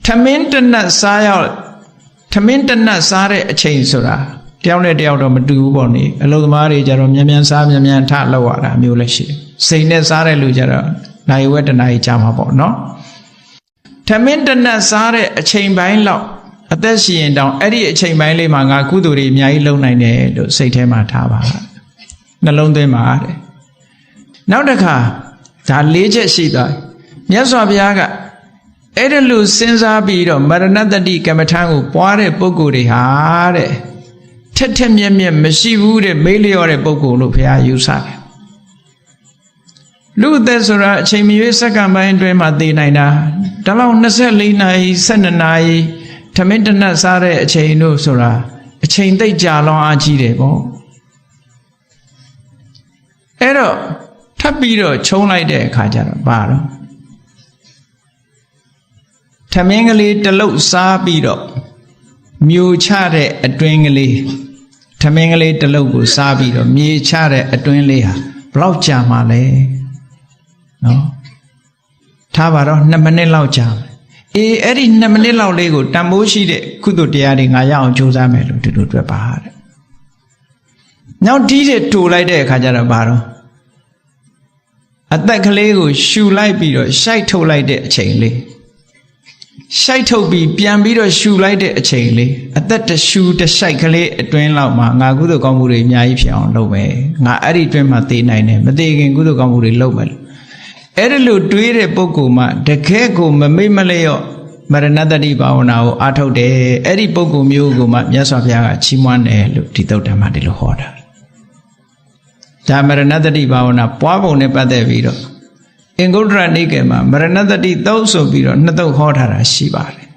ထမင်းတနတ်စားတဲ့အချိန်ဆိုတာတယောက်နဲ့တယောက်တော့မတူဘူးပေါ့နေအလုပ်သမားတွေကြတော့မြန်စားမြန်ထလောက်ရတာမျိုးလည်းရှိတယ်စိတ်နဲ့စားတဲ့လူကြတော့နိုင်ဝက်တနားကြာမှာပေါ့နော်ထမင်းတနတ်စားတဲ့အချိန်ပိုင်းလောက်အသက်ရှင်ရင်တောင်အဲ့ဒီအချိန်ပိုင်းလေးမှာငါကုသိုလ်တွေအများကြီးလုပ်နိုင်တယ်လို့စိတ်ထဲမှာထားပါနှလုံးသွင်းပါတဲ့နောက်တစ်ခါဒါ၄ချက်ရှိသွားမြတ်စွာဘုရားကအဲ့ဒါလို့စဉ်းစားပြီးတော့မရဏတတိကမ္မထာကိုပွားတဲ့ပုဂ္ဂိုလ်တွေဟာတဲ့ထက်မြက်မရှိဘူးတဲ့မေးလျော့တဲ့ပုဂ္ဂိုလ်လို့ဘုရားယူဆတယ်လူအသက်ဆိုတာအချိန်မရွေးစက္ကန့်ပိုင်းအတွင်းမှာသိနိုင်တာဒါလောက်24နာရီ12နာရီထမင်းတနတ်စားတဲ့အချိန်တို့ဆိုတာအချိန်သိပ်ကြာလောင်းအားကြီးတယ်ပေါ့အဲ့တော့ထပ်ပြီးတော့ခြုံလိုက်တဲ့အခါကျတော့ဘာတော့ထမင်းကလေးတစ်လုတ်စားပြီးတော့မျိုးချတဲ့အတွင်းကလေးထမင်းကလေးတစ်လုတ်ကိုစားပြီးတော့မြေချတဲ့အတွင်းလေးဟာဘလောက်ကြာမှလဲနော်ထားပါတော့2မိနစ်လောက်ကြာမယ်အဲ့ဒီ2မိနစ်လောက်လေးကိုတန်ဖိုးရှိတဲ့ကုသိုလ်တရားတွေငါရအောင်ကြိုးစားမယ်လို့ဒီလိုတွေ့ပါတဲ့နောက်ဒီတဲ့တူလိုက်တဲ့အခါကျတော့ဘာတော့အသက်ကလေးကိုရှူလိုက်ပြီးတော့ရှိုက်ထုတ်လိုက်တဲ့အချိန်လေးရှိုက်ထုတ်ပြီးပြန်ပြီးတော့ရှူလိုက်တဲ့အချိန်လေးအသက်တရှူတရှိုက်ကလေးအတွင်းလောက်မှာငါကုသိုလ်ကောင်းမှုတွေအများကြီးဖြစ်အောင်လုပ်မယ်ငါအဲ့ဒီအတွင်းမှာသိနိုင်တယ်မသိခင်ကုသိုလ်ကောင်းမှုတွေလုပ်မယ်အဲ့ဒီလိုတွေးတဲ့ပုဂ္ဂိုလ်မှတကယ်ကိုမမေ့မလျော့မရဏတတိဘာဝနာကိုအားထုတ်တယ်အဲ့ဒီပုဂ္ဂိုလ်မျိုးကိုမှမြတ်စွာဘုရားကချီးမွမ်းတယ်လို့ဒီသုတ်တံမှာဒီလိုဟောတာဒါမရဏတတိဘာဝနာပွားပုံနဲ့ပတ်သက်ပြီးတော့အင်္ဂုတ္တရနိကေမှာမရဏတတိသုတ်ဆိုပြီးတော့နှစ်သုတ်ဟောထားတာရှိပါတယ်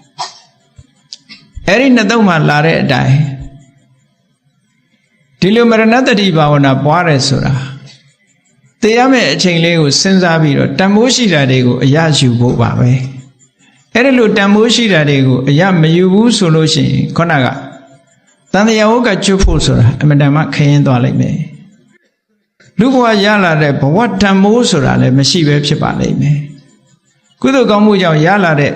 အဲ့ဒီနှစ်သုတ်မှာလာတဲ့အတိုင်းဒီလိုမရဏတတိဘာဝနာပွားတယ်ဆိုတာသိရမယ့်အချိန်လေးကိုစဉ်းစားပြီးတော့တန်ဖိုးရှိတာတွေကိုအရယူဖို့ပါပဲအဲ့ဒီလိုတန်ဖိုးရှိတာတွေကိုအရမယူဘူးဆိုလို့ရှိရင်ခုနကတန်တရားဝကကျွတ်ဖို့ဆိုတာအမှန်တမ်းခရင်သွားလိုက်မယ်လူဘဝရလာတဲ့ဘဝတန်ဖိုးဆိုတာလည်းမရှိပဲဖြစ်ပါလိမ့်မယ်ကုသိုလ်ကောင်းမှုကြောင့်ရလာတဲ့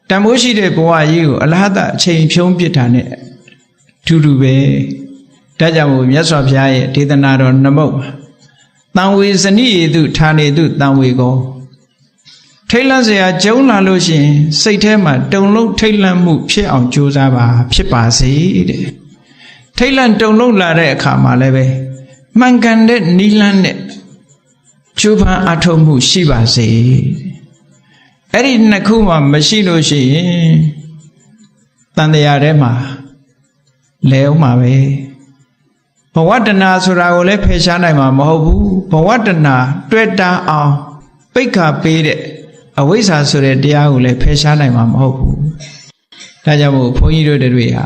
တန်ဖိုးရှိတဲ့ဘဝကြီးကိုအလဟတအချိန်ဖြုံးပစ်တာနဲ့ထူးထူးပဲဒါကြောင့်မို့မြတ်စွာဘုရားရဲ့ဒေသနာတော်နှမုတ်တံဝေဇနိယေတုဌာနေတုတံဝေကောထိတ်လန့်စရာကြုံလာလို့ရှိရင်စိတ်ထဲမှာတုန်လှုပ်ထိတ်လန့်မှုဖြစ်အောင်ကြိုးစားပါဖြစ်ပါစေတဲ့ထိတ်လန့်တုန်လှုပ်လာတဲ့အခါမှာလည်းပဲမှန်ကန်တဲ့နိလန်းနဲ့ကျိုးပန်းအထောက်မှုရှိပါစေ အဲ့ဒီနှစ်ခုမှမရှိလို့ရှိရင်တန်တရားထဲမှာလဲအောင်မှာပဲဘဝတဏဆိုတာကိုလည်းဖယ်ရှားနိုင်မှာမဟုတ်ဘူးဘဝတဏတွေ့တာအောင်ပိတ်ခါပေးတဲ့အဝိဇ္ဇာဆိုတဲ့တရားကိုလည်းဖယ်ရှားနိုင်မှာမဟုတ်ဘူးဒါကြောင့်မို့ဘုန်းကြီးတို့တွေဟာ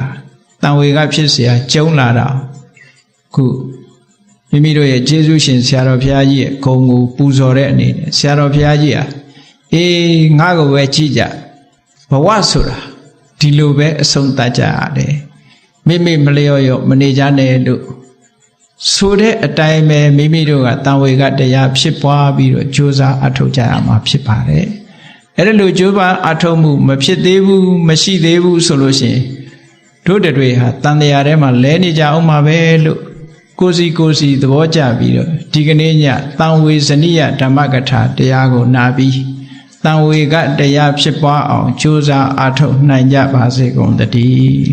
တန်ဝေကဖြစ်เสียကျုံလာတာခုမိမိတို့ရဲ့ကျေးဇူးရှင်ဆရာတော်ဘုရားကြီးရဲ့ဂုဏ်ကိုပူဇော်တဲ့အနေနဲ့ဆရာတော်ဘုရားကြီးဟာအေးငါ့ကိုပဲကြည့်ကြဘဝဆိုတာဒီလိုပဲအဆုံးသတ်ကြရတယ်မိမိမလျော့ရော့မနေကြနဲ့လို့ဆိုတဲ့အတိုင်းပဲမိမိတို့ကတန်ဝေကတရားဖြစ်ပွားပြီးတော့ကြိုးစားအထောက်ကြရမှာဖြစ်ပါတယ်အဲ့ဒါလို့ကြိုးပမ်းအထောက်မှုမဖြစ်သေးဘူးမရှိသေးဘူးဆိုလို့ရှိရင်တို့တွေဟာတန်တရားထဲမှာလဲနေကြအောင်မှာပဲလို့ကိုစီသဘောကျပြီးတော့ဒီကနေ့ညတန်ဝေဇနိယဓမ္မကထာတရားကိုနာပြီးတန်ဝေကတရားဖြစ်ပွားအောင်ကြိုးစားအထောက်နိုင်ကြပါစေကုန်သတည်း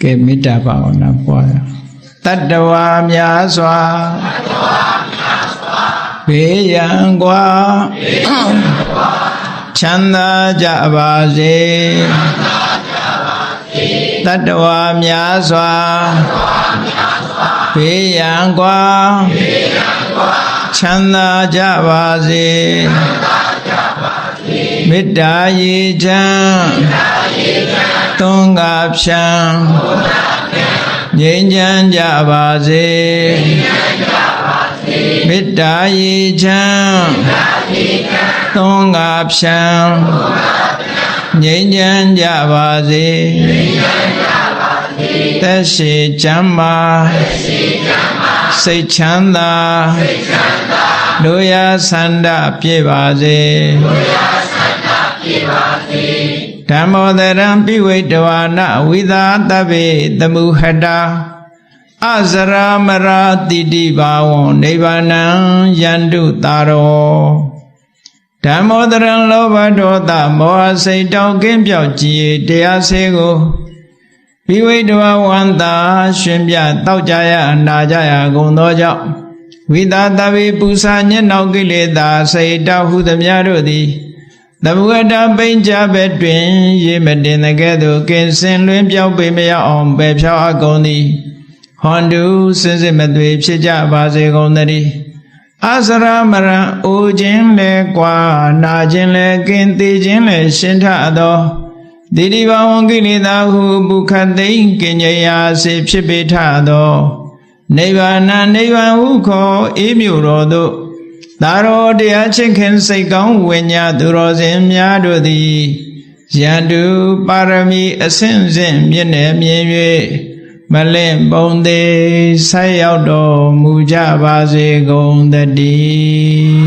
ကဲမေတ္တာဘာဝနာပွားတတ္တဝါများစွာဘေးရန်ကွာချမ်းသာကြပါစေတတ္တဝါများစွာဘေးရန်ကွာချမ်းသာကြပါစေမေတ္တာရေချမ်းသွန်ကားဖြံငြိမ်းချမ်းကြပါစေမေတ္တာရေချမ်းသွန်ကားဖြံငြိမ်းချမ်းကြပါစေသက်ရှိချမ်းသာစိတ်ချမ်းသာတို့ရဆန္ဒပြည့်ပါစေဓမ္မောတရံပိဝိတဝါနဝိသာတဗ္ဗေတမုဟတာအဇရာမရာတိတိဘာဝံနိဗ္ဗာနံယန္တုတာရောဓမ္မောတရံလောဘဒေါသမောဟစိတ်တောက်ကင်းပြောက်ကြည်တရားစေကိုပိဝိတဝါဝန္တာရှင်ပြတောက်ကြရအနာကြရကုန်သောကြောင့်ဝိသာတဗ္ဗေပူဇာညက်နောက်ကိလေသာစိတ်တောက်ဟုသမျှတို့သည်တမုဝတ္တပိဉ္ချဘက်တွင်ရေမတင်တဲ့ကဲ့သို့ကင်းစင်လွင်ပြောက်ပေမရအောင်ပယ်ဖြောက်အကုန်သည်ဟွန်တုစင်စစ်မသွေဖြစ်ကြပါစေကုန်သတည်းအစရမရံအိုခြင်းလဲကွာနာခြင်းလဲကင်းသေးခြင်းလဲရှင်းထသောတိတိဘဝံကိလေသာဟုပုခတ်သိမ့်ကင်ကြရာစေဖြစ်ပေထသောနိဗ္ဗာန်နိဗ္ဗာန်ဟုခေါ်အေးမြို့တော်သို့သာရောတရားချစ်ခင်စိတ်ကောင်းဝိညာသူတော်စင်များတို့သည်ယန္တုပါရမီအစဉ်စဉ်မြင့်နေမြင်၍မလင့်ပုံသေးဆက်ရောက်တော်မူကြပါစေကုန်သတည်း